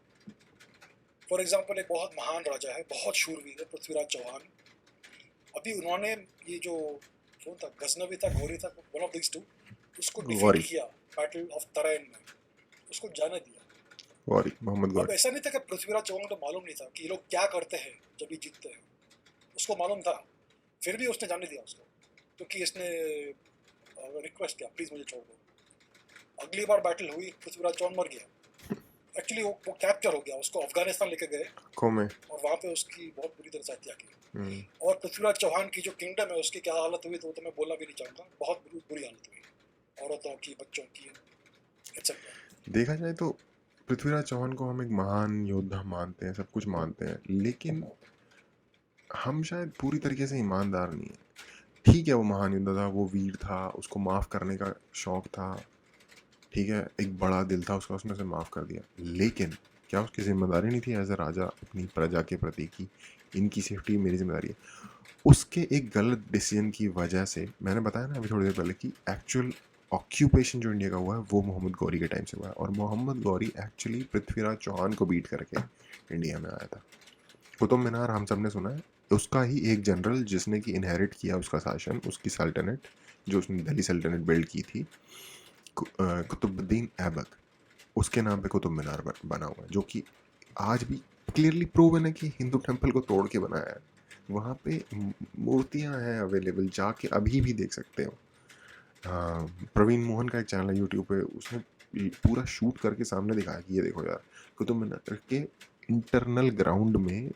Speaker 3: फॉर एग्जाम्पल एक बहुत महान राजा है, बहुत शूरवीर है, पृथ्वीराज चौहान। अभी उन्होंने ये जो कौन था, गजनवी था, घोरी था, वन ऑफ दीज टू, उसको
Speaker 1: गौरी।
Speaker 3: डिफीट किया बैटल ऑफ तराइन में, उसको जाने दिया।
Speaker 1: गौरी, मोहम्मद
Speaker 3: अब
Speaker 1: गौरी।
Speaker 3: ऐसा नहीं था कि पृथ्वीराज चौहान को मालूम नहीं था कि ये लोग क्या करते हैं जब ये जीतते हैं, उसको मालूम था, फिर भी उसने जाने दिया उसको, क्योंकि इसने रिक्वेस्ट किया, प्लीज मुझे छोड़ दो। अगली बार बैटल हुई, पृथ्वीराज चौहान मर गया। एक्चुअली वो कैप्चर हो गया, उसको अफगानिस्तान लेके गए
Speaker 1: खो में।
Speaker 3: और वहाँ पे उसकी बहुत बुरी तरह से हत्या की। और पृथ्वीराज चौहान की जो किंगडम है उसकी क्या हालत हुई तो मैं बोलना भी नहीं चाहूँगा, बहुत बुरी हालत हुई, औरतों की, बच्चों की, एक्सेट्रा।
Speaker 1: देखा जाए तो पृथ्वीराज चौहान को हम एक महान योद्धा मानते हैं, सब कुछ मानते हैं, लेकिन हम शायद पूरी तरीके से ईमानदार नहीं है। ठीक है, वो महान योद्धा था, वो वीर था, उसको माफ़ करने का शौक़ था, ठीक है, एक बड़ा दिल था उसका, उसने उसे माफ़ कर दिया, लेकिन क्या उसकी जिम्मेदारी नहीं थी एज अ राजा अपनी प्रजा के प्रति की इनकी सेफ्टी मेरी जिम्मेदारी है। उसके एक गलत डिसीजन की वजह से, मैंने बताया ना अभी थोड़ी देर पहले कि एक्चुअल ऑक्यूपेशन जो इंडिया का हुआ है वो मोहम्मद गौरी के टाइम से हुआ है, और मोहम्मद गौरी एक्चुअली पृथ्वीराज चौहान को बीट करके इंडिया में आया था। कुतुब मीनार हम सब ने सुना है, उसका ही एक जनरल जिसने कि इनहेरिट किया उसका शासन, उसकी सल्तनत, जो उसने दिल्ली सल्तनत बिल्ड की थी, कुतुबुद्दीन ऐबक, उसके नाम पे कुतुब मीनार बना हुआ है, जो कि आज भी क्लियरली प्रूवन है कि हिंदू टेम्पल को तोड़ के बनाया है। वहाँ पे मूर्तियाँ हैं अवेलेबल, जाके अभी भी देख सकते हो। प्रवीण मोहन का एक चैनल है यूट्यूब पे, उसने पूरा शूट करके सामने दिखाया कि ये देखो यार, कुतुब मीनार के इंटरनल ग्राउंड में,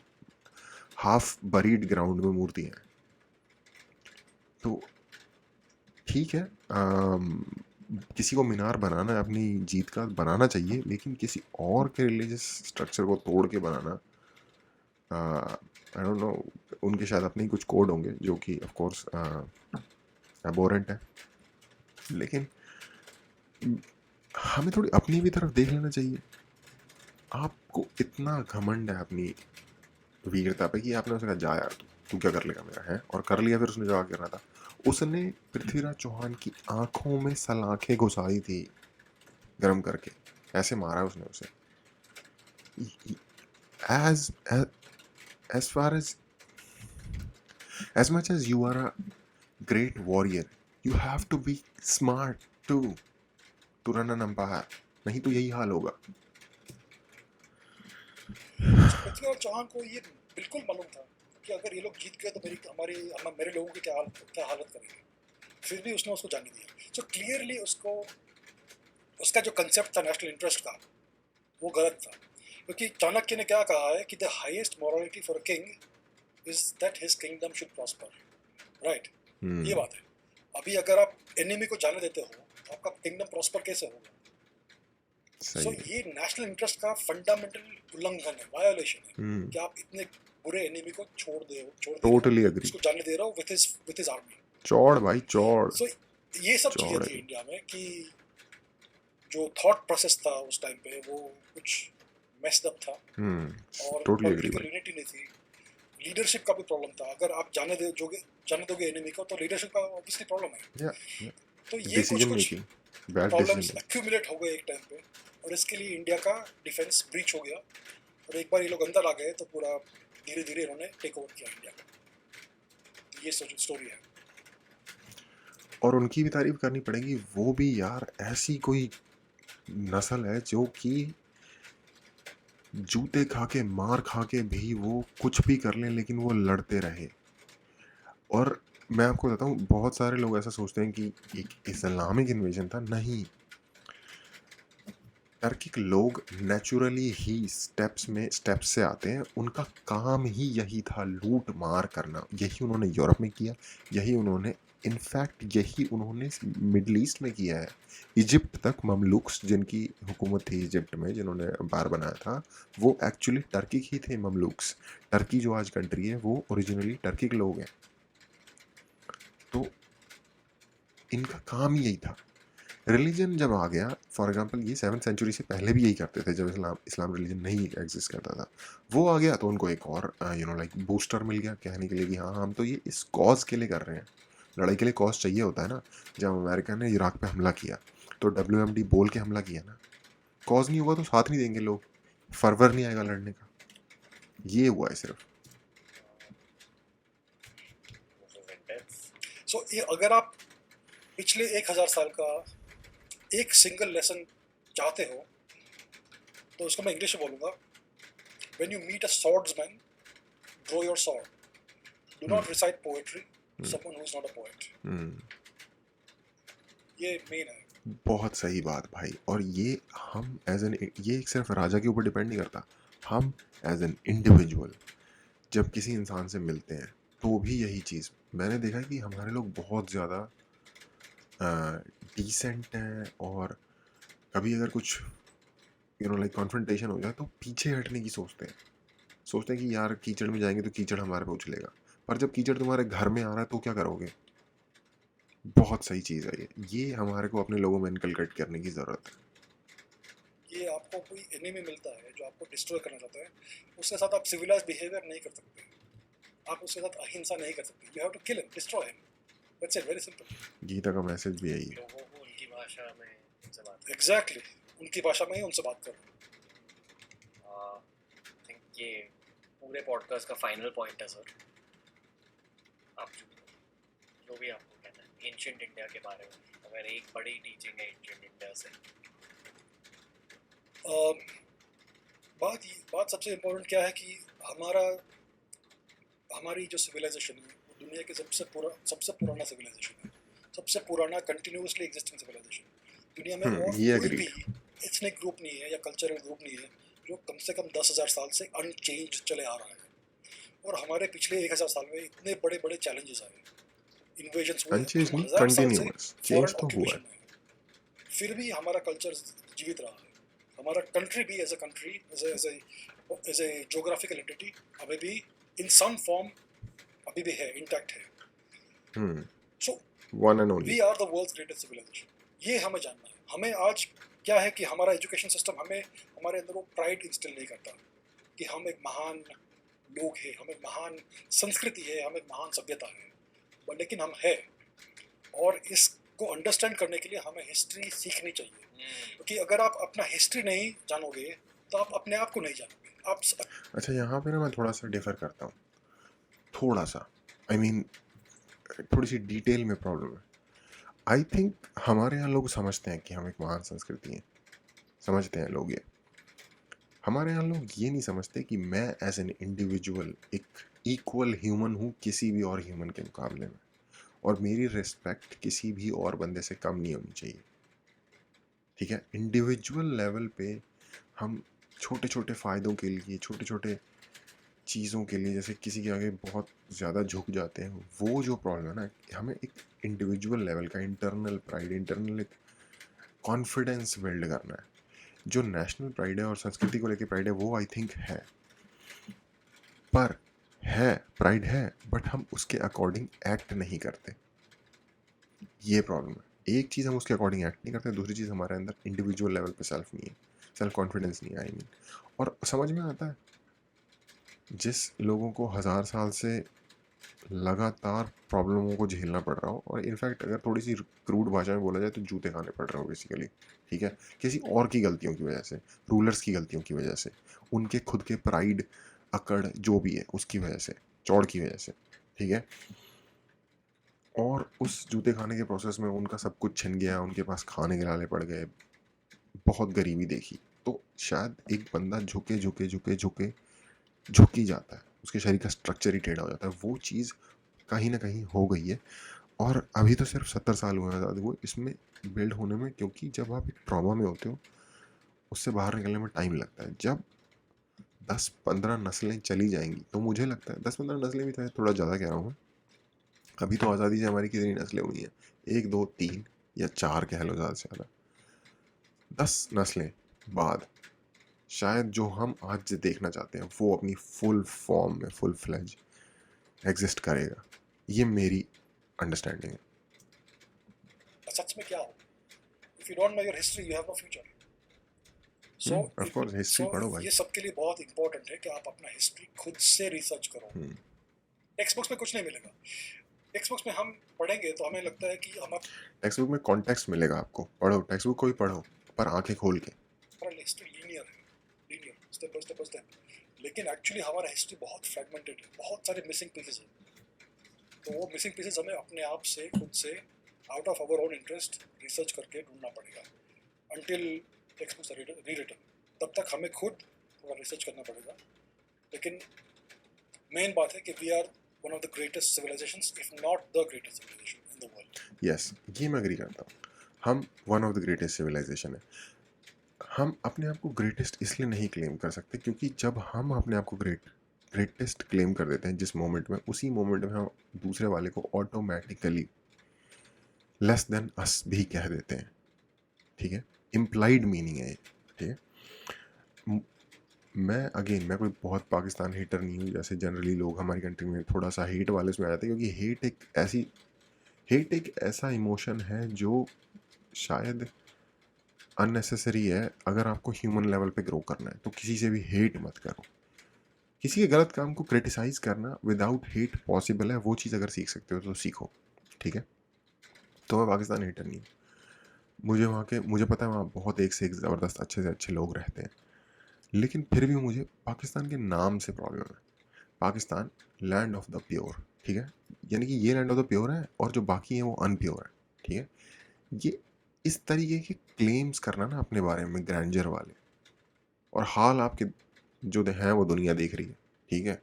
Speaker 1: हाफ बरीड ग्राउंड में मूर्तियाँ हैं। तो ठीक है, किसी को मीनार बनाना है अपनी जीत का, बनाना चाहिए, लेकिन किसी और के रिलीजियस स्ट्रक्चर को तोड़ के बनाना, आई डोंट नो, उनके शायद अपने ही कुछ कोड होंगे जो कि ऑफ कोर्स एबोरेंट है, लेकिन हमें थोड़ी अपनी भी तरफ देख लेना चाहिए। आपको इतना घमंड है अपनी वीरता पे कि आपने उसे कहा जा यार तू क्या कर लेगा मेरा है, और कर लिया। फिर उसने जवाब करना था, उसने पृथ्वीराज चौहान की आंखों में सलाखें घुसाई थी गर्म करके, ऐसे मारा उसने उसे। as as far as much as you are a great warrior, you have to be smart too to run an empire, नहीं तो यही हाल होगा।
Speaker 3: पृथ्वीराज चौहान को ये बिल्कुल मालूम था कि अगर ये लोग जीत गए तो मेरे लोगों की क्या हालत करेंगे, फिर भी उसने उसको जाने दिया। सो क्लियरली उसका जो कंसेप्ट था नेशनल इंटरेस्ट का वो गलत था, क्योंकि चाणक्य ने क्या कहा है कि the highest morality for a king is that his kingdom should prosper, right. ये बात है। अभी अगर आप एनिमी को जाने देते हो तो आपका किंगडम प्रॉस्पर कैसे होगा? सो ये नेशनल इंटरेस्ट का फंडामेंटल उल्लंघन है, वायोलेशन है कि आप इतने बुरे एनिमी को छोड़ दे
Speaker 1: टोटली अग्री,
Speaker 3: उसको जाने दे रहा हो विद हिज आर्मी।
Speaker 1: चौड़ भाई चौड़।
Speaker 3: सो ये सब चीजें थी इंडिया में कि जो थॉट प्रोसेस था उस टाइम पे वो कुछ मेस्ड अप था, और पॉलिटिकल यूनिटी नहीं थी, लीडरशिप का भी प्रॉब्लम था। अगर आप जाने दोगे एनिमी को तो लीडरशिप का ऑब्वियसली प्रॉब्लम है। तो ये कुछ प्रॉब्लम्स एक्यूमुलेट हो गए एक टाइम पे, और इसके लिए इंडिया का डिफेंस ब्रीच हो गया, और एक बार ये लोग अंदर आ गए तो पूरा धीरे धीरे इन्होंने टेक ओवर किया इंडिया का। ये स्टोरी है।
Speaker 1: और उनकी भी तारीफ करनी पड़ेगी, वो भी यार ऐसी कोई नस्ल है जो कि जूते खा के मार खा के भी वो कुछ भी कर लें लेकिन वो लड़ते रहे। और मैं आपको बताता हूँ, बहुत सारे लोग ऐसा सोचते हैं कि एक इस्लामिक इन्वेजन था, नहीं। टर्किक लोग नेचुरली ही स्टेप्स से आते हैं, उनका काम ही यही था, लूट मार करना। यही उन्होंने यूरोप में किया, यही उन्होंने मिडल ईस्ट में किया है। इजिप्ट तक ममलुक्स जिनकी हुकूमत थी इजिप्ट में, जिन्होंने एम्पायर बनाया था, वो एक्चुअली टर्किक ही थे ममलुक्स। टर्की जो आज कंट्री है वो ओरिजिनली टर्किक लोग हैं। तो इनका काम ही यही था। रिलीजन जब आ गया, फॉर एग्जांपल ये 7th सेंचुरी से पहले भी यही करते थे, जब इस्लाम रिलीजन नहीं एग्जिस्ट करता था। वो आ गया तो उनको एक और लाइक बूस्टर मिल गया कहने के लिए कि हाँ हम तो ये इस कॉज के लिए कर रहे हैं। लड़ाई के लिए कॉज चाहिए होता है ना। जब अमेरिका ने इराक पे हमला किया तो WMD बोल के हमला किया ना, कॉज नहीं होगा तो साथ नहीं देंगे लोग, फर्वर नहीं आएगा लड़ने का। ये हुआ है सिर्फ।
Speaker 3: सो अगर आप पिछले 1000 साल का एक सिंगल लेसन चाहते हो तो उसको मैं इंग्लिश में बोलूँगा, when you meet a swordsman, draw your sword. Do not recite poetry to someone who is not a poet. ये मेन है।
Speaker 1: बहुत सही बात भाई। और ये हम ये सिर्फ राजा के ऊपर डिपेंड नहीं करता, हम एज एन इंडिविजुअल जब किसी इंसान से मिलते हैं तो भी यही चीज़ मैंने देखा कि हमारे लोग बहुत ज़्यादा डिसेंट हैं, और कभी अगर कुछ लाइक कॉन्फ्रंटेशन हो जाए तो पीछे हटने की सोचते हैं कि यार कीचड़ में जाएंगे तो कीचड़ हमारे पे उछलेगा। पर जब कीचड़ तुम्हारे घर में आ रहा है तो क्या करोगे? बहुत सही चीज़ है ये हमारे को अपने लोगों में इनकलकेट करने की ज़रूरत है।
Speaker 3: ये आपको कोई एनिमी मिलता है जो आपको डिस्ट्रॉय करना चाहता है, उसके साथ आप सिविलाइज बिहेवियर नहीं कर सकते, आप उसके साथ अहिंसा नहीं कर सकते। You have to kill him, destroy him, that's it, very simple.
Speaker 1: Gita का मैसेज भी यही है,
Speaker 2: लोगों को उनकी भाषा में उनसे बात करो।
Speaker 3: एग्जैक्टली, उनकी भाषा में ही उनसे बात करो।
Speaker 2: आई थिंक ये पूरे पॉडकास्ट का फाइनल पॉइंट है सर। आप जो भी आपको कहना है एंशिएंट इंडिया के बारे में, अगर एक बड़ी टीचिंग है एंशिएंट इंडिया से,
Speaker 3: बात सबसे इम्पोर्टेंट क्या है कि हमारी जो सिविलाइजेशन है वो दुनिया के सबसे पुराना सिविलाइजेशन है, सबसे पुराना कंटिन्यूसली एग्जिस्टिंग सिविलाइजेशन। दुनिया में और कोई भी एथनिक ग्रुप नहीं है या कल्चरल ग्रुप नहीं है जो कम से कम 10,000 साल से अनचेंज चले आ रहा है। और हमारे पिछले 1000 साल में इतने बड़े बड़े चैलेंजेस आए, इन्वेजन्स हुए, 1000 साल से फॉरेन ऑक्यूपेशन है, फिर भी हमारा कल्चर जीवित रहा है। हमारा कंट्री भी as a country, as a geographical entity अभी भी इन सम फॉर्म अभी भी है, इंटैक्ट है। So
Speaker 1: one and only
Speaker 3: we are the world's greatest civilisation, ये हमें जानना है। हमें आज क्या है कि हमारा एजुकेशन सिस्टम हमें हमारे अंदर वो प्राइड इंस्टिल नहीं करता कि हम एक महान लोग हैं, हम एक महान संस्कृति है, हम एक महान सभ्यता है, बट लेकिन हम है। और इसको अंडरस्टैंड करने के लिए हमें हिस्ट्री सीखनी चाहिए, क्योंकि अगर आप अपना हिस्ट्री नहीं जानोगे तो आप अपने आप को नहीं जानोगे। आप
Speaker 1: अच्छा, यहाँ पे ना मैं थोड़ा सा डिफर करता हूँ, थोड़ा सा, आई मीन थोड़ी सी डिटेल में प्रॉब्लम है। आई थिंक हमारे यहाँ लोग समझते हैं कि हम एक महान संस्कृति हैं, समझते हैं लोग ये। हमारे यहाँ लोग ये नहीं समझते कि मैं एज एन इंडिविजुअल एक इक्वल ह्यूमन हूँ किसी भी और ह्यूमन के मुकाबले में, और मेरी रिस्पेक्ट किसी भी और बंदे से कम नहीं होनी चाहिए। ठीक है, इंडिविजुअल लेवल पे हम छोटे छोटे फ़ायदों के लिए, छोटे छोटे चीज़ों के लिए जैसे किसी के आगे बहुत ज़्यादा झुक जाते हैं, वो जो प्रॉब्लम है ना, हमें एक इंडिविजुअल लेवल का इंटरनल प्राइड, इंटरनल एक कॉन्फिडेंस बिल्ड करना है। जो नेशनल प्राइड है और संस्कृति को लेके प्राइड है वो आई थिंक है, पर है प्राइड है, बट हम उसके अकॉर्डिंग एक्ट नहीं करते, ये प्रॉब्लम है। एक चीज़ हम उसके अकॉर्डिंग एक्ट नहीं करते, दूसरी चीज़ हमारे अंदर इंडिविजुअल लेवल पे सेल्फ नहीं है, सेल्फ कॉन्फिडेंस नहीं है, आई मीन। और समझ में आता है, जिस लोगों को 1000 साल से लगातार प्रॉब्लमों को झेलना पड़ रहा हो, और इनफैक्ट अगर थोड़ी सी क्रूड भाषा में बोला जाए तो जूते खाने पड़ रहे हो बेसिकली, ठीक है, किसी और की गलतियों की वजह से, रूलर्स की गलतियों की वजह से, उनके खुद के प्राइड, अकड़ जो भी है उसकी वजह से, चौड़ की वजह से, ठीक है, और उस जूते खाने के प्रोसेस में उनका सब कुछ छिन गया, उनके पास खाने के लाले पड़ गए, बहुत गरीबी देखी, तो शायद एक बंदा झुके झुके झुके झुके झुक ही जाता है, उसके शरीर का स्ट्रक्चर ही टेढ़ा हो जाता है। वो चीज़ कहीं ना कहीं हो गई है, और अभी तो सिर्फ 70 साल हुए हैं आज़ादी को इसमें बिल्ड होने में, क्योंकि जब आप एक ट्रॉमा में होते हो उससे बाहर निकलने में टाइम लगता है। जब 10-15 नस्लें चली जाएंगी तो मुझे लगता है, 10-15 नस्लें भी तो थोड़ा ज़्यादा कह रहा हूँ मैं, अभी तो आज़ादी से हमारी कितनी नस्लें हुई हैं, 1 2 3 या 4 कह लो ज़्यादा से ज़्यादा, 10 नस्लें बाद शायद जो हम आज देखना चाहते हैं वो अपनी फुल फॉर्म में, फुल फ्लेज एग्जिस्ट करेगा। ये मेरी अंडरस्टैंडिंग है।
Speaker 3: सच में क्या हो, if you don't know your history you have no future. So
Speaker 1: of course history पढ़ो भाई।
Speaker 3: ये सबके लिए बहुत इंपॉर्टेंट है कि आप अपना हिस्ट्री खुद से रिसर्च करो। टेक्स्ट बुक्स में कुछ नहीं मिलेगा। टेक्स्ट बुक्स में हम पढ़ेंगे तो हमें लगता है कि हम
Speaker 1: टेक्स्ट बुक में कॉन्टेक्स्ट मिलेगा आपको, पढ़ो टेक्स्ट बुक को ही पढ़ो, पर आंखें खोल के।
Speaker 3: हमारा हिस्ट्री लीनियर है, linear step by step by step, लेकिन एक्चुअली हमारा हिस्ट्री बहुत फ्रेगमेंटेड है, बहुत सारे मिसिंग पीसेस हैं। तो वो मिसिंग पीसेस हमें अपने आप से, खुद से, out of our own interest research करके ढूंढना पड़ेगा। Until textbooks are rewritten, तब तक हमें खुद थोड़ा रिसर्च करना पड़ेगा। लेकिन मेन बात है कि we are one of the greatest civilisations, if not the greatest civilisation in the world.
Speaker 1: Yes, ये मैं एग्री करता हूँ, हम one of the greatest civilisation है। हम अपने आप को ग्रेटेस्ट इसलिए नहीं क्लेम कर सकते क्योंकि जब हम अपने आप को ग्रेटेस्ट क्लेम कर देते हैं जिस मोमेंट में, उसी मोमेंट में हम दूसरे वाले को ऑटोमेटिकली लेस देन अस भी कह देते हैं, ठीक है, इम्प्लाइड मीनिंग है, ठीक है। मैं कोई बहुत पाकिस्तान हेटर नहीं हूँ, जैसे जनरली लोग हमारी कंट्री में थोड़ा सा हेट वाले उसमें आ जाते हैं, क्योंकि हेट एक ऐसा इमोशन है जो शायद अननेसेसरी है। अगर आपको ह्यूमन लेवल पे ग्रो करना है तो किसी से भी हेट मत करो। किसी के गलत काम को क्रिटिसाइज करना विदाउट हेट पॉसिबल है, वो चीज़ अगर सीख सकते हो तो सीखो, ठीक है। तो मैं पाकिस्तान हेटर नहीं हूँ, मुझे पता है वहाँ बहुत एक से एक ज़बरदस्त अच्छे से अच्छे लोग रहते हैं, लेकिन फिर भी मुझे पाकिस्तान के नाम से प्रॉब्लम है। Pakistan land of the pure, ठीक है, यानी कि ये लैंड ऑफ द प्योर है और जो बाकी है वो अनप्योर है, ठीक है। ये इस तरीके के क्लेम्स करना ना अपने बारे में ग्रैंडर वाले, और हाल आपके जो हैं वो दुनिया देख रही है, ठीक है,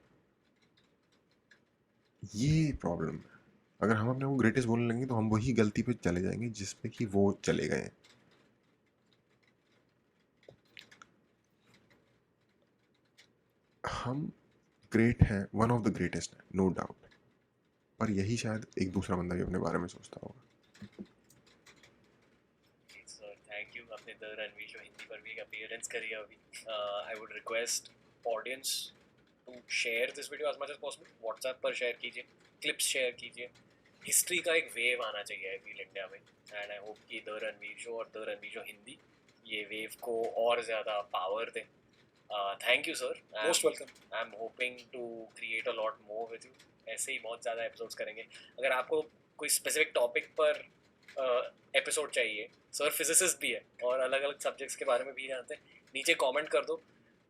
Speaker 1: ये प्रॉब्लम है। अगर हम अपने को ग्रेटेस्ट बोलने लगेंगे तो हम वही गलती पे चले जाएंगे जिस पे कि वो चले गए हैं। हम ग्रेट हैं, वन ऑफ द ग्रेटेस्ट है, नो डाउट, पर यही शायद एक दूसरा बंदा भी अपने बारे में सोचता होगा।
Speaker 2: सर थैंक यू, आपने द रणवीर शो हिंदी पर भी एक अपीयरेंस करी है अभी। I would request audience to share this video as much as possible, WhatsApp पर शेयर कीजिए, क्लिप्स शेयर कीजिए। हिस्ट्री का एक वेव आना चाहिए आई फील इंडिया में, एंड आई होप कि द रणवीर शो और द रणवीर शो हिंदी ये वेव को और ज़्यादा पावर दें. Thank you sir.
Speaker 3: Most welcome.
Speaker 2: I am hoping to create a lot more with you. ऐसे ही बहुत ज़्यादा एपिसोड्स करेंगे. अगर आपको कोई स्पेसिफिक टॉपिक पर एपिसोड चाहिए, सर फिजिसिस्ट भी है और अलग अलग सब्जेक्ट्स के बारे में भी जानते हैं, नीचे कमेंट कर दो.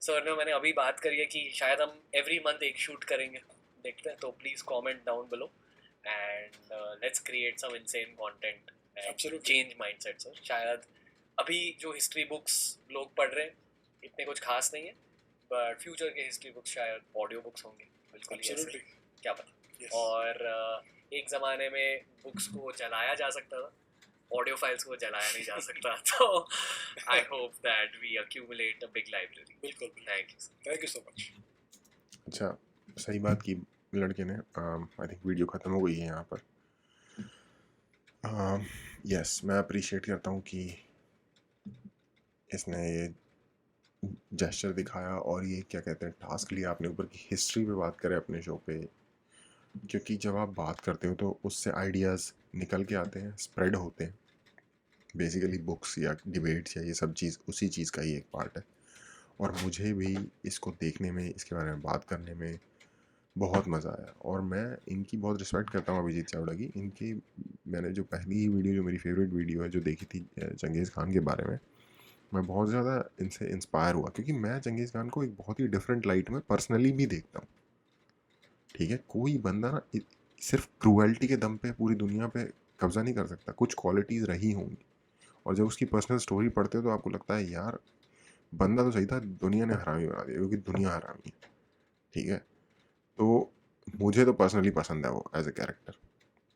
Speaker 2: सर ने मैंने अभी बात करी है कि शायद हम एवरी मंथ एक शूट करेंगे, देखते हैं. तो please comment down below and let's create some insane content and
Speaker 3: Absolutely.
Speaker 2: Change mindset sir. शायद अभी जो हिस्ट्री बुक्स लोग पढ़ रहे हैं इतने कुछ खास नहीं है, बट फ्यूचर के हिस्ट्री बुक्स शायद ऑडियो बुक्स होंगे. बिल्कुल ही ऐसे,
Speaker 3: Absolutely.
Speaker 2: क्या पता.
Speaker 3: Yes.
Speaker 2: और एक ज़माने में बुक्स को जलाया जा सकता था, ऑडियो फाइल्स को जलाया नहीं जा सकता. तो I hope that we accumulate a big library.
Speaker 3: बिल्कुल.
Speaker 2: Thank you.
Speaker 3: Thank you so much.
Speaker 1: अच्छा, सही बात की लड़के ने. आई थिंक वीडियो ख़त्म हो गई है यहाँ पर. यस, मैं अप्रिशिएट करता हूँ कि इसने ये जेस्चर दिखाया और ये क्या कहते हैं टास्क लिया अपने ऊपर कि हिस्ट्री पे बात करें अपने शो पे. क्योंकि जब आप बात करते हो तो उससे आइडियाज़ निकल के आते हैं, स्प्रेड होते हैं. बेसिकली बुक्स या डिबेट्स या ये सब चीज़ उसी चीज़ का ही एक पार्ट है. और मुझे भी इसको देखने में, इसके बारे में बात करने में बहुत मज़ा आया. और मैं इनकी बहुत रिस्पेक्ट करता हूँ, अभिजीत चावला की. इनकी मैंने जो पहली ही वीडियो, जो मेरी फेवरेट वीडियो है, जो देखी थी चंगेज़ खान के बारे में, मैं बहुत ज़्यादा इनसे इंस्पायर हुआ. क्योंकि मैं चंगेज़ खान को एक बहुत ही डिफरेंट लाइट में पर्सनली भी देखता हूँ. ठीक है, कोई बंदा ना सिर्फ क्रूएल्टी के दम पे पूरी दुनिया पे कब्जा नहीं कर सकता. कुछ क्वालिटीज़ रही होंगी और जब उसकी पर्सनल स्टोरी पढ़ते हो तो आपको लगता है यार बंदा तो सही था, दुनिया ने हरामी बना दिया क्योंकि दुनिया हरामी है. ठीक है, तो मुझे तो पर्सनली पसंद है वो एज ए कैरेक्टर,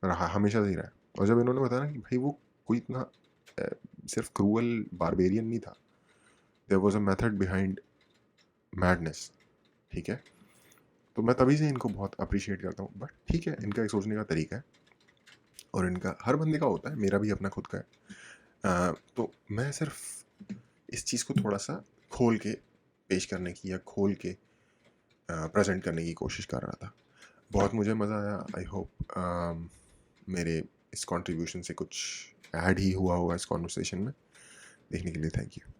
Speaker 1: और हमेशा से ही रहा है. और जब इन्होंने बताया ना कि भाई वो कोई इतना सिर्फ क्रूअल बारबेरियन नहीं था, there was a method behind madness. ठीक है, तो मैं तभी से इनको बहुत अप्रिशिएट करता हूँ. बट ठीक है, इनका एक सोचने का तरीका है और इनका हर बंदे का होता है, मेरा भी अपना खुद का है. तो मैं सिर्फ इस चीज़ को थोड़ा सा खोल के पेश करने की या खोल के प्रेजेंट करने की कोशिश कर रहा था. बहुत मुझे मज़ा आया. आई होप मेरे इस कंट्रीब्यूशन से कुछ ऐड ही हुआ होगा इस कॉन्वर्सेशन में. देखने के लिए थैंक यू.